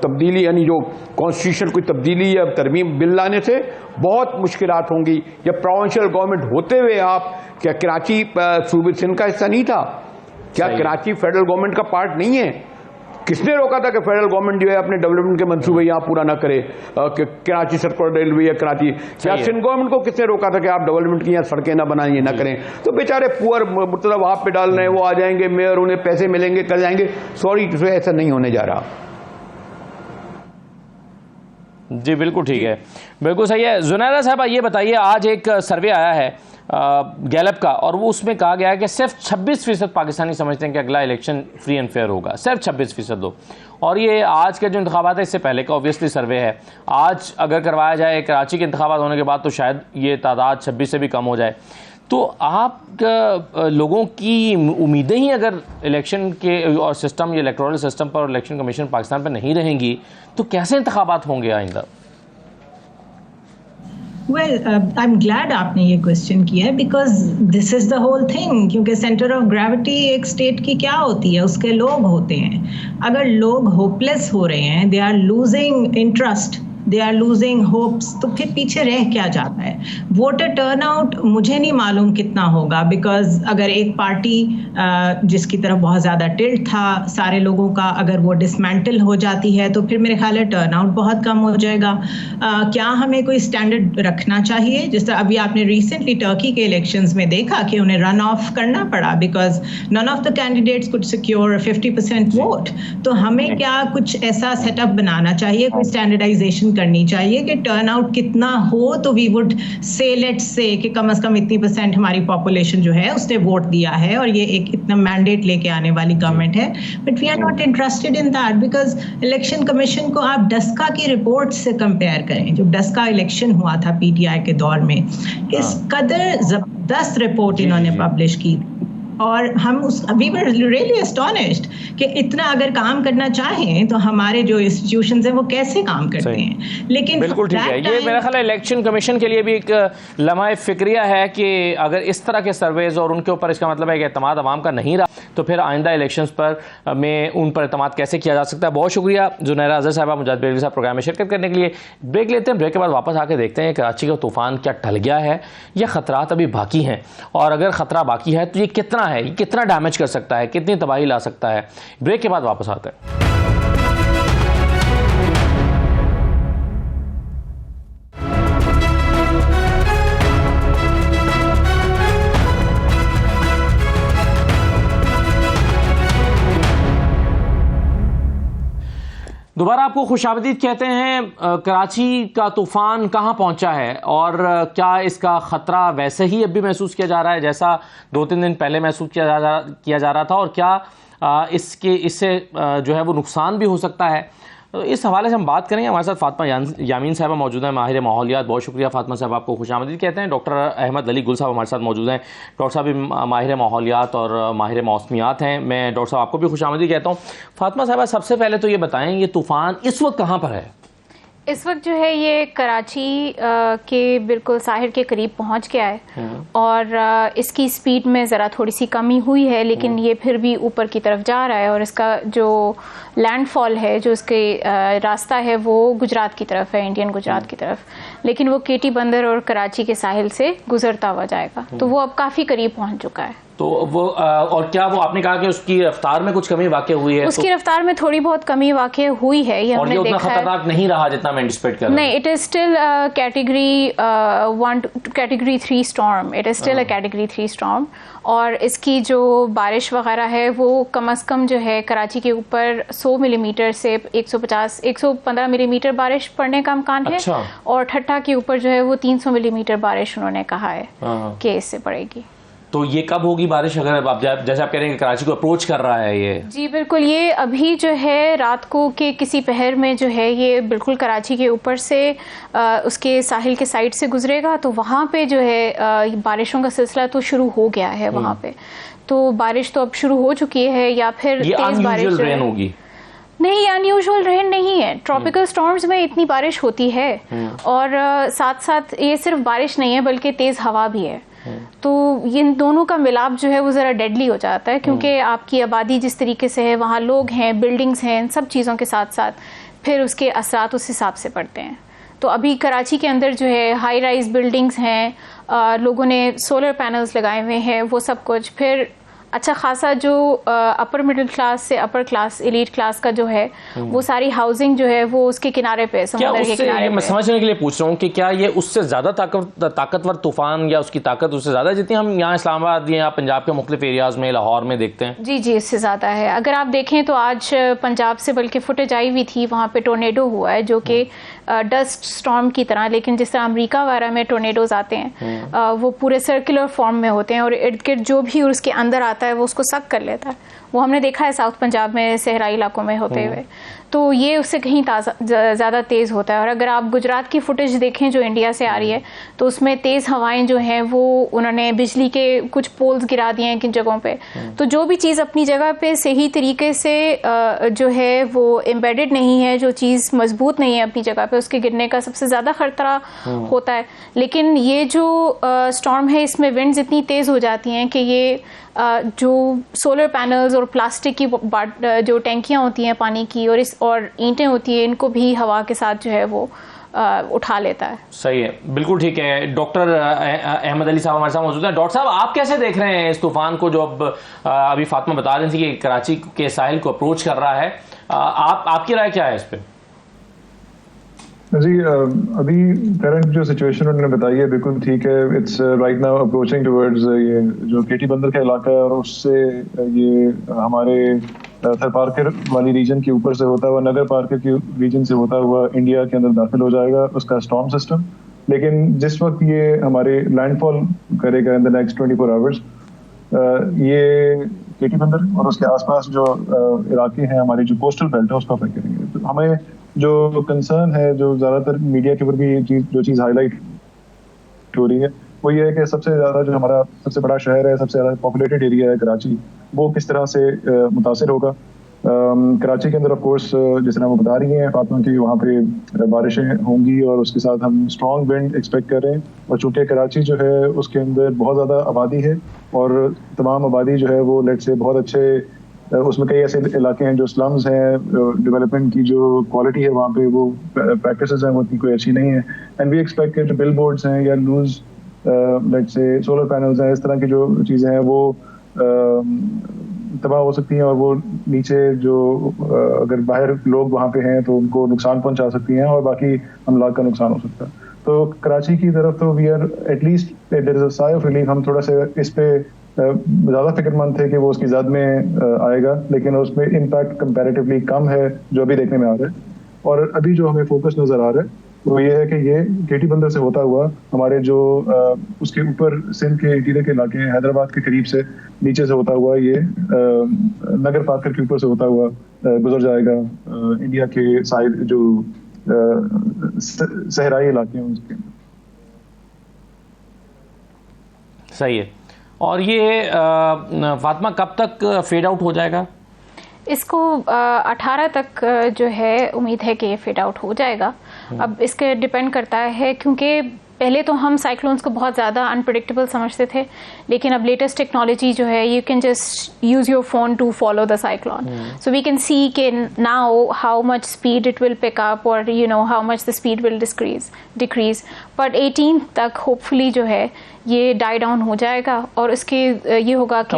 तब्दीली यानी जो कॉन्स्टिट्यूशन कोई तब्दीली या तरमीम बिल लाने से बहुत मुश्किलात होंगी। या प्रोविंशियल गवर्नमेंट होते हुए आप क्या कराची सूबे सिंध का हिस्सा नहीं था? क्या कराची फेडरल गवर्नमेंट का पार्ट नहीं है? किसने रोका था कि फेडरल गवर्नमेंट जो है अपने डेवलपमेंट के मंसूबे यहाँ पूरा ना करे? कराची सर्कुलर रेलवे या कराची, क्या सिंध गवर्नमेंट को किसने रोका था कि आप डेवलपमेंट की यहाँ सड़कें ना बनाइए ना करें? तो बेचारे पुअर मतलब वहां पे डाल रहे हैं, वो आ जाएंगे मेयर, उन्हें पैसे मिलेंगे, कर जाएंगे। सॉरी, ऐसा नहीं होने जा रहा। जी बिल्कुल ठीक है, बिल्कुल सही है। जुनैरा साहब ये बताइए, आज एक सर्वे आया है गैलप का, और वो उसमें कहा गया है कि सिर्फ 26% पाकिस्तानी समझते हैं कि अगला इलेक्शन फ्री एंड फेयर होगा, सिर्फ 26% हो। और ये आज के जो इंतखाबात है इससे पहले का ऑब्वियसली सर्वे है। आज अगर करवाया जाए कराची के इंतखाबात होने के बाद तो शायद ये तादाद 26 से भी कम हो जाए। तो आप लोगों की उम्मीदें ही अगर इलेक्शन के और सिस्टम या इलेक्टोरल सिस्टम पर, इलेक्शन कमीशन पाकिस्तान पर नहीं रहेंगी तो कैसे इंतखाबात होंगे आइंदा? Well, I'm glad आपने ये क्वेश्चन किया है, because this is the whole thing. क्योंकि सेंटर ऑफ ग्रेविटी एक स्टेट की क्या होती है, उसके लोग होते हैं। अगर लोग होपलेस हो रहे हैं, they are losing interest, they are losing hopes, तो फिर पीछे रह क्या जाता है? वोटर टर्नआउट मुझे नहीं मालूम कितना होगा, बिकॉज अगर एक पार्टी जिसकी तरफ बहुत ज़्यादा टिल्ट था सारे लोगों का, अगर वो डिसमेंटल हो जाती है तो फिर मेरे ख्याल है टर्नआउट बहुत कम हो जाएगा। क्या हमें कोई स्टैंडर्ड रखना चाहिए? जिस तरह अभी आपने रिसेंटली टर्की के इलेक्शंस में देखा कि उन्हें रन ऑफ करना पड़ा because none of the candidates could secure 50% vote. तो हमें क्या कुछ ऐसा सेटअप बनाना चाहिए, कोई स्टैंडर्डाइजेशन करनी चाहिए कि टर्नआउट कितना हो तो we would say let's say कि कम से कम इतनी % हमारी पॉपुलेशन जो है उसने वोट दिया है और ये एक इतना मैंडेट लेके आने वाली गवर्नमेंट है। But we are not interested in that, because election commission को आप डस्का की रिपोर्ट से कंपेयर करें, जो डस्का इलेक्शन हुआ था PTI के दौर में, इस कदर जबरदस्त रिपोर्ट इन्होंने पब्लिश की और हम वी वर रियली एस्टोनिश्ड कि इतना अगर काम करना चाहें तो हमारे जो इंस्टीट्यूशंस हैं वो कैसे काम करते हैं। लेकिन बिल्कुल ठीक है, ये मेरा ख्याल है इलेक्शन कमीशन के लिए भी एक लम्हा फिक्रिया है कि अगर इस तरह के सर्वेज और उनके ऊपर इसका मतलब है कि एतमाद आवाम का नहीं रहा तो फिर आइंदा इलेक्शंस पर में उन पर एतमाद कैसे किया जा सकता है। बहुत शुक्रिया जुनैरा अज़हर साहबा, मुजाहिद बेगली साहब प्रोग्राम में शिरकत करने के लिए। ब्रेक लेते हैं, ब्रेक के बाद वापस आके देखते हैं कराची का तूफ़ान क्या टल गया है या ख़तरात अभी बाकी हैं, और अगर ख़तरा बाकी है तो ये कितना है, ये कितना डैमेज कर सकता है, कितनी तबाही ला सकता है। ब्रेक के बाद वापस आते हैं। दोबारा आपको खुशामदीद कहते हैं। कराची का तूफ़ान कहाँ पहुँचा है और क्या इसका ख़तरा वैसे ही अब भी महसूस किया जा रहा है जैसा 2-3 दिन पहले महसूस किया जा रहा था, और क्या इससे जो है वो नुकसान भी हो सकता है? इस हवाले से हम बात करेंगे। हमारे साथ फातिमा यामीन साहबा मौजूद हैं, माहिर माहौलियात। बहुत शुक्रिया फातिमा साहब, आपको खुशामदीद कहते हैं। डॉक्टर अहमद अली गुल साहब हमारे साथ मौजूद हैं। डॉक्टर साहब भी माहिर माहौलियात और माहिर मौसमियात हैं। मैं डॉक्टर साहब आपको भी खुशामदीद कहता हूँ। फातिमा साहबा, सबसे पहले तो ये बताएं, ये तूफ़ान इस वक्त कहाँ पर है? इस वक्त जो है ये कराची के बिल्कुल साहिर के करीब पहुंच गया है और इसकी स्पीड में ज़रा थोड़ी सी कमी हुई है, लेकिन ये फिर भी ऊपर की तरफ जा रहा है और इसका जो लैंडफॉल है, जो इसके रास्ता है वो गुजरात की तरफ है, इंडियन गुजरात की तरफ, लेकिन वो केटी बंदर और कराची के साहिल से गुजरता हुआ जाएगा। तो वो अब काफ़ी करीब पहुंच चुका है। तो वो और क्या वो आपने कहा कि उसकी रफ्तार में कुछ कमी वाक़ई हुई है? उसकी रफ्तार में थोड़ी बहुत कमी वाक़ई हुई है, ये हमने देखा है। खतरनाक नहीं रहा जितना मैं एंटिसिपेट कर रहा हूं। नहीं, it is still category 1 category 3 storm, it is still a category 3 storm. और इसकी जो बारिश वगैरह है वो कम अज़ कम जो है कराची के ऊपर 100 मिलीमीटर से 115 मिलीमीटर बारिश पड़ने का इम्कान है। अच्छा। और ठट्ठा के ऊपर जो है वो 300 मिलीमीटर बारिश उन्होंने कहा है कि इससे पड़ेगी। तो ये कब होगी बारिश, अगर आप जैसे आप कह रहे हैं कि कराची को अप्रोच कर रहा है ये? जी बिल्कुल, ये अभी जो है रात को के किसी पहर में जो है ये बिल्कुल कराची के ऊपर से उसके साहिल के साइड से गुजरेगा, तो वहाँ पे जो है बारिशों का सिलसिला तो शुरू हो गया है वहाँ पे। तो बारिश तो अब शुरू हो चुकी है, या फिर तेज बारिश रेन होगी? नहीं, अनयूजुअल रेन नहीं है। ट्रॉपिकल स्टॉर्म्स में इतनी बारिश होती है, और साथ साथ ये सिर्फ बारिश नहीं है बल्कि तेज हवा भी है। तो इन दोनों का मिलाप जो है वो ज़रा डेडली हो जाता है, क्योंकि आपकी आबादी जिस तरीके से है, वहाँ लोग हैं, बिल्डिंग्स हैं, इन सब चीज़ों के साथ साथ फिर उसके असरात उस हिसाब से पड़ते हैं। तो अभी कराची के अंदर जो है हाई राइज बिल्डिंग्स हैं, लोगों ने सोलर पैनल्स लगाए हुए हैं, वो सब कुछ। फिर अच्छा खासा जो अपर मिडिल क्लास से अपर क्लास, एलीट क्लास का जो है वो सारी हाउसिंग जो है वो उसके किनारे पे, समुद्र के किनारे पे। मैं समझने के लिए पूछ रहा हूँ कि क्या ये उससे ज़्यादा ताकतवर तूफान, या उसकी ताकत उससे ज़्यादा जितनी हम यहाँ इस्लामाबाद या पंजाब के मुख्तलिफ एरियाज़ में, लाहौर में देखते हैं? जी जी, इससे ज़्यादा है। अगर आप देखें तो आज पंजाब से बल्कि फुटेज आई हुई थी, वहाँ पे टोर्नेडो हुआ है जो कि डस्ट स्टॉर्म की तरह, लेकिन जिस तरह अमेरिका वगैरह में टोर्नेडोज आते हैं वो पूरे सर्कुलर फॉर्म में होते हैं, और इर्द गिर्द जो भी उसके अंदर आता है वो उसको सक कर लेता है। वो हमने देखा है साउथ पंजाब में, सहराई इलाकों में होते हुए। तो ये उससे कहीं ज़्यादा तेज़ होता है। और अगर आप गुजरात की फुटेज देखें जो इंडिया से आ रही है, तो उसमें तेज़ हवाएं जो हैं वो उन्होंने बिजली के कुछ पोल्स गिरा दिए हैं किन जगहों पे। तो जो भी चीज़ अपनी जगह पे सही तरीके से जो है वो एम्बेडेड नहीं है, जो चीज़ मजबूत नहीं है अपनी जगह पे, उसके गिरने का सबसे ज़्यादा खतरा होता है। लेकिन ये जो स्टॉर्म है, इसमें विंड्स इतनी तेज़ हो जाती हैं कि ये जो सोलर पैनल्स और प्लास्टिक की जो टैंकियाँ होती हैं पानी की, और ईंटें होती हैं, इनको भी हवा के साथ जो है वो उठा लेता है। सही है, बिल्कुल ठीक है। डॉक्टर अहमद अली साहब हमारे साथ मौजूद हैं। डॉक्टर साहब, आप कैसे देख रहे हैं इस तूफान को, जो अब अभी फातिमा बता रही थी कि कराची के साहिल को अप्रोच कर रहा है? आपकी राय क्या है इस पर? जी, अभी करंट जो सिचुएशन उन्होंने बताई है बिल्कुल ठीक है। It's right now approaching towards ये जो केटी बंदर का इलाका है, और उससे ये हमारे थर पार्कर वाली रीजन के ऊपर से होता हुआ, नगर पार्कर की रीजन से होता हुआ इंडिया के अंदर दाखिल हो जाएगा उसका स्टॉर्म सिस्टम। लेकिन जिस वक्त ये हमारे लैंडफॉल करेगा इन द नेक्स्ट 24 आवर्स, ये केटी बंदर और उसके आसपास जो इलाके हैं, हमारी जो कोस्टल बेल्ट है, उसको अफेक्ट करेंगे। तो हमें जो कंसर्न है, जो ज़्यादातर मीडिया के ऊपर भी जो चीज़ हाईलाइट हो रही है, वो ये है कि सबसे ज़्यादा जो हमारा सबसे बड़ा शहर है, सबसे ज़्यादा पॉपुलेटेड एरिया है कराची, वो किस तरह से मुतासिर होगा। कराची के अंदर ऑफ कोर्स जिस तरह वो बता रही हैं फातिमा की, वहाँ पे बारिशें होंगी और उसके साथ हम स्ट्रॉन्ग विंड एक्सपेक्ट कर रहे हैं। और चूँकि कराची जो है उसके अंदर बहुत ज़्यादा आबादी है, और तमाम आबादी जो है वो लेट से बहुत अच्छे, उसमें कई ऐसे इलाके हैं जो स्लम्स हैं, डेवलपमेंट की जो क्वालिटी है वहाँ पे वो प्रैक्टिसेस हैं वो इतनी कोई अच्छी नहीं है। एंड वी एक्सपेक्ट जो बिल बोर्ड्स हैं या लूज लेट से सोलर पैनल्स हैं, इस तरह की जो चीज़ें हैं वो तबाह हो सकती हैं, और वो नीचे जो अगर बाहर लोग वहाँ पे हैं तो उनको नुकसान पहुँचा सकती हैं, और बाकी अमलाक का नुकसान हो सकता है। तो कराची की तरफ तो we are at least there is a sigh of relief. हम थोड़ा सा इस पे ज़्यादा फिक्रमंद थे कि वो उसकी ज़द में आएगा, लेकिन उसमें इम्पैक्ट कंपैरेटिवली कम है जो अभी देखने में आ रहा है। और अभी जो हमें फोकस नज़र आ रहा है वो ये है कि ये केटी बंदर से होता हुआ हमारे जो उसके ऊपर सिंध के इंटीरियर के इलाके हैं, हैदराबाद के करीब से नीचे से होता हुआ ये नगर पार्कर के ऊपर से होता हुआ गुजर जाएगा इंडिया के साइड जो सहराई इलाके हैं उसके अंदर। सही है। और ये फातिमा कब तक फेड आउट हो जाएगा? इसको 18 तक जो है उम्मीद है कि ये फेड आउट हो जाएगा। अब इसके डिपेंड करता है, क्योंकि पहले तो हम साइक्लोन्स को बहुत ज़्यादा अनप्रेडिक्टेबल समझते थे, लेकिन अब लेटेस्ट टेक्नोलॉजी जो है, you can just use your phone to follow the cyclone, so we can see कि now how much speed it will pick up, और you know how much the speed will decrease. But 18 तक hopefully जो है ये die down हो जाएगा, और इसके ये होगा कि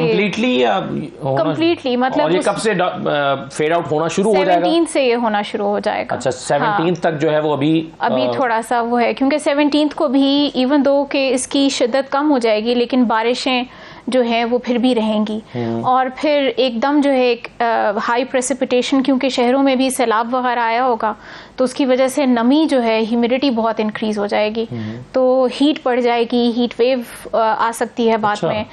कंप्लीटली मतलब और ये कब से फेड आउट होना शुरू हो जाएगा? 17 से ये होना शुरू हो जाएगा। अच्छा, 17 तक जो है वो अभी थोड़ा सा वो है, क्योंकि 17 को भी इवन दो कि इसकी शिद्दत कम हो जाएगी, लेकिन बारिशें जो है वो फिर भी रहेंगी। और फिर एकदम जो है एक हाई प्रेसिपिटेशन, क्योंकि शहरों में भी सैलाब वगैरह आया होगा, तो उसकी वजह से नमी जो है, ह्यूमिडिटी बहुत इंक्रीज हो जाएगी, तो हीट पड़ जाएगी, हीट वेव आ सकती है बाद में।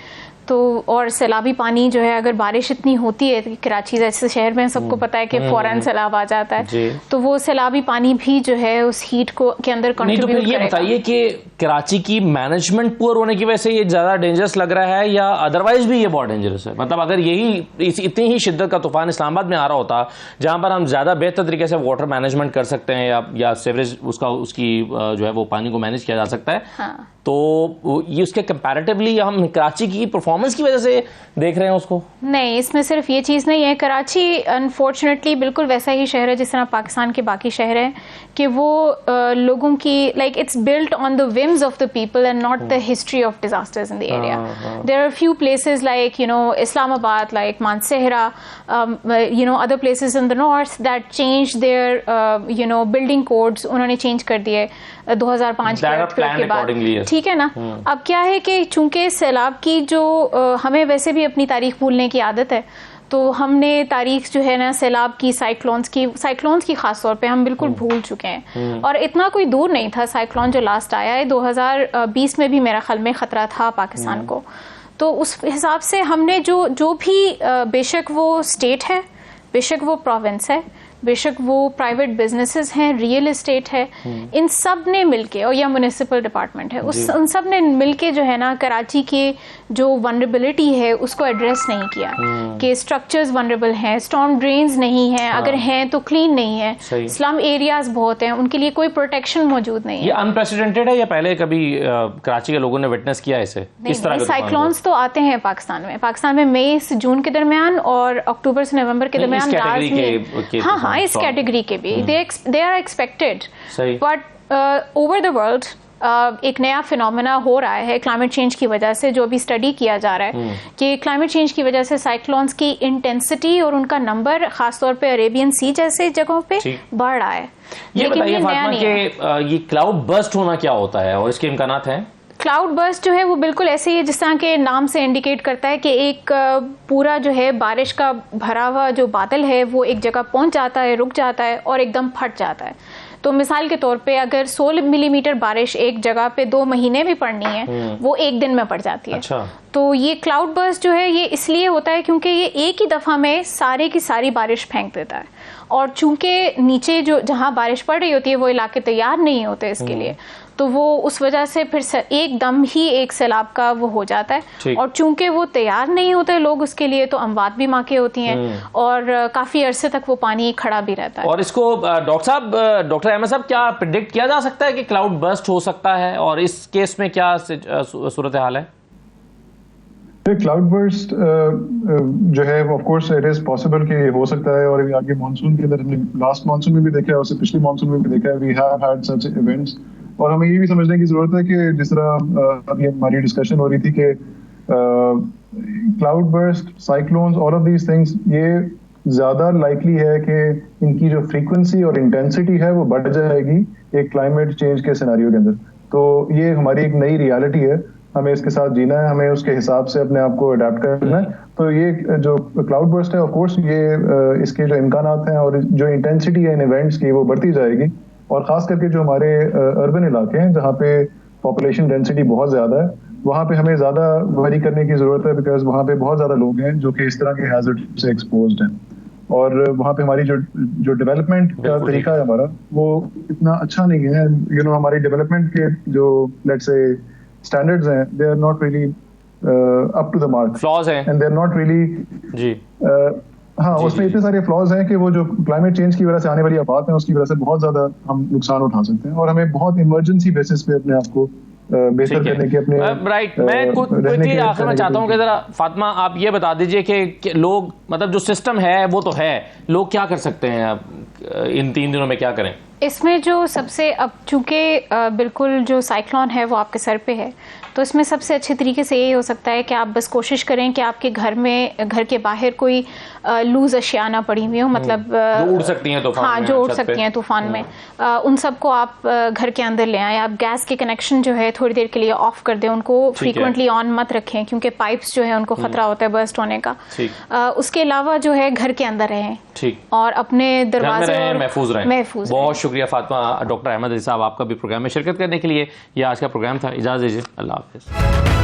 तो और सैलाबी पानी जो है, अगर बारिश इतनी होती है कि कराची जैसे शहर में सबको पता है कि फौरन सैलाब आ जाता है, तो वो सैलाबी पानी भी जो है उस हीट को के अंदर कंट्रीब्यूट करेगा। ये बताइए कि कराची की मैनेजमेंट पुअर होने की वजह से ये ज्यादा डेंजरस लग रहा है या अदरवाइज भी ये बहुत डेंजरस है? मतलब अगर यही इतनी ही शिद्दत का तूफान इस्लामाबाद में आ रहा होता जहां पर हम ज्यादा बेहतर तरीके से वाटर मैनेजमेंट कर सकते हैं या सीवरेज उसकी जो है वो पानी को मैनेज किया जा सकता है, हाँ। तो ये उसके कंपैरेटिवली हम कराची की परफॉर्मेंस की वजह से देख रहे हैं उसको? नहीं, इसमें सिर्फ ये चीज़ नहीं है। कराची अनफॉर्चुनेटली बिल्कुल वैसा ही शहर है जिस तरह पाकिस्तान के बाकी शहर हैं कि वो लोगों की like it's built on the whims of the people and not the history of disasters in the area. There are few places like Islamabad, like Mansehra, other places in the north that change their building codes, उन्होंने change कर दिए 2005 के बाद, ठीक है ना। अब क्या है कि चूंकि सैलाब की जो हमें वैसे भी अपनी तारीख भूलने की आदत है, तो हमने तारीख जो है ना सैलाब की, साइक्लोन्स की खास तौर पे हम बिल्कुल भूल चुके हैं। और इतना कोई दूर नहीं था साइक्लोन जो लास्ट आया है 2020 में भी मेरा ख्याल में खतरा था पाकिस्तान को। तो उस हिसाब से हमने जो भी बेशक वो स्टेट है, बेशक वो प्रोविंस है, बेशक वो प्राइवेट बिजनेसेस हैं, रियल एस्टेट है, इन सब ने मिलके, और या म्युनिसिपल डिपार्टमेंट है, उन सब ने मिलके जो है ना कराची के जो वनरेबिलिटी है उसको एड्रेस नहीं किया कि स्ट्रक्चर्स वनरेबल हैं, स्टॉर्म ड्रेन्स नहीं हैं, अगर हैं तो क्लीन नहीं है, स्लम एरियाज बहुत हैं, उनके लिए कोई प्रोटेक्शन मौजूद नहीं है। ये अनप्रेसिडेंटेड है या पहले कभी कराची के लोगों ने विटनेस किया इसे? इस तरह के साइक्लोन्स तो आते हैं पाकिस्तान में मई से जून के दरमियान और अक्टूबर से नवंबर के दरमियान। हाँ, इस कैटेगरी के भी they are expected, but over the world एक नया फिनोमेना हो रहा है क्लाइमेट चेंज की वजह से, जो अभी स्टडी किया जा रहा है कि क्लाइमेट चेंज की वजह से साइक्लोन्स की इंटेंसिटी और उनका नंबर खासतौर पे अरेबियन सी जैसे जगहों पे बढ़ रहा है। ये बताइए फातिमा कि ये क्लाउड बर्स्ट होना क्या होता है और इसके इम्कानात हैं? क्लाउड बर्स्ट जो है वो बिल्कुल ऐसे ही है जिस तरह के नाम से इंडिकेट करता है कि एक पूरा जो है बारिश का भरा हुआ जो बादल है वो एक जगह पहुंच जाता है, रुक जाता है और एकदम फट जाता है। तो मिसाल के तौर पे अगर 16 मिलीमीटर बारिश एक जगह पे 2 महीने भी पड़नी है वो एक दिन में पड़ जाती है। अच्छा। तो ये क्लाउड बर्स्ट जो है ये इसलिए होता है क्योंकि ये एक ही दफा में सारे की सारी बारिश फेंक देता है, और चूंकि नीचे जो जहां बारिश पड़ रही होती है वो इलाके तैयार नहीं होते इसके लिए, तो वो उस वजह से फिर एकदम ही एक सैलाब का वो हो जाता है। और चूंकि वो तैयार नहीं होते लोग उसके लिए, तो अमवात भी मौके होती हैं और काफी अरसे तक वो पानी खड़ा भी रहता है। और इसको डॉक्टर अहमद साहब क्या प्रिडिक्ट किया जा सकता है कि क्लाउड बर्स्ट हो सकता है, और इस केस में क्या सूरत हाल है? क्लाउड बर्स्ट जो है of course it is possible कि हो सकता है, और आगे मानसून के अंदर हमने लास्ट मानसून में भी देखा है, उससे पिछले मानसून में भी देखा है, we have had such events. और हमें ये भी समझने की जरूरत है कि जिस तरह अभी हमारी डिस्कशन हो रही थी कि cloud burst, cyclones, all of these things, ये ज्यादा लाइकली है कि इनकी जो फ्रीक्वेंसी और इंटेंसिटी है वो बढ़ जाएगी एक क्लाइमेट चेंज के सिनेरियो के अंदर। तो ये हमारी एक नई रियलिटी है, हमें इसके साथ जीना है, हमें उसके हिसाब से अपने आप को अडेप्ट करना है। तो ये जो क्लाउड बर्स्ट है ऑफ कोर्स ये इसके जो इम्कानात हैं और जो इंटेंसिटी है इन इवेंट्स की वो बढ़ती जाएगी, और खास करके जो हमारे अर्बन इलाके हैं जहाँ पे पॉपुलेशन डेंसिटी बहुत ज्यादा है, वहाँ पे हमें ज्यादा वरी करने की जरूरत है, बिकॉज वहाँ पे बहुत ज्यादा लोग हैं जो कि इस तरह के हैजर्ड से एक्सपोज्ड हैं, और वहाँ पे हमारी जो डेवलपमेंट का तरीका है हमारा वो इतना अच्छा नहीं है। हमारी डेवलपमेंट के जो लेट्स से स्टैंडर्ड्स हैं, they are not really up to the mark, flaws हैं, and they are not really जी हाँ, उसमें इतने सारे फ्लॉज हैं कि वो जो क्लाइमेट चेंज की वजह से आने वाली आफात है उसकी वजह से बहुत ज्यादा हम नुकसान उठा सकते हैं, और हमें बहुत इमरजेंसी बेसिस पे अपने आप को बेहतर करने की अपने राइट। मैं क्विकली आखिर में चाहता हूँ कि जरा फातिमा आप ये बता दीजिए कि लोग, मतलब जो सिस्टम है वो तो है, लोग क्या कर सकते हैं अब इन 3 दिनों में, क्या करें? इसमें जो सबसे, अब चूंकि बिल्कुल जो साइक्लोन है वो आपके सर पे है, तो इसमें सबसे अच्छे तरीके से यही हो सकता है कि आप बस कोशिश करें कि आपके घर के बाहर कोई लूज अशिया ना पड़ी हुई हो, मतलब जो उड़ सकती हैं तूफान में। हाँ, जो उड़ सकती हैं तूफान में, उन सबको आप घर के अंदर ले आएं। आप गैस के कनेक्शन जो है थोड़ी देर के लिए ऑफ कर दें, उनको फ्रीक्वेंटली ऑन मत रखें क्योंकि पाइप्स जो है उनको खतरा होता है बर्स्ट होने का। उसके अलावा जो है घर के अंदर रहें और अपने दरवाजे महफूज रहें। बहुत शुक्रिया फातिमा। डॉक्टर अहमद अली साहब आपका भी प्रोग्राम में शिरकत करने के लिए। यह आज का प्रोग्राम था, इजाज़त दीजिए, अल्लाह हाफ़िज़।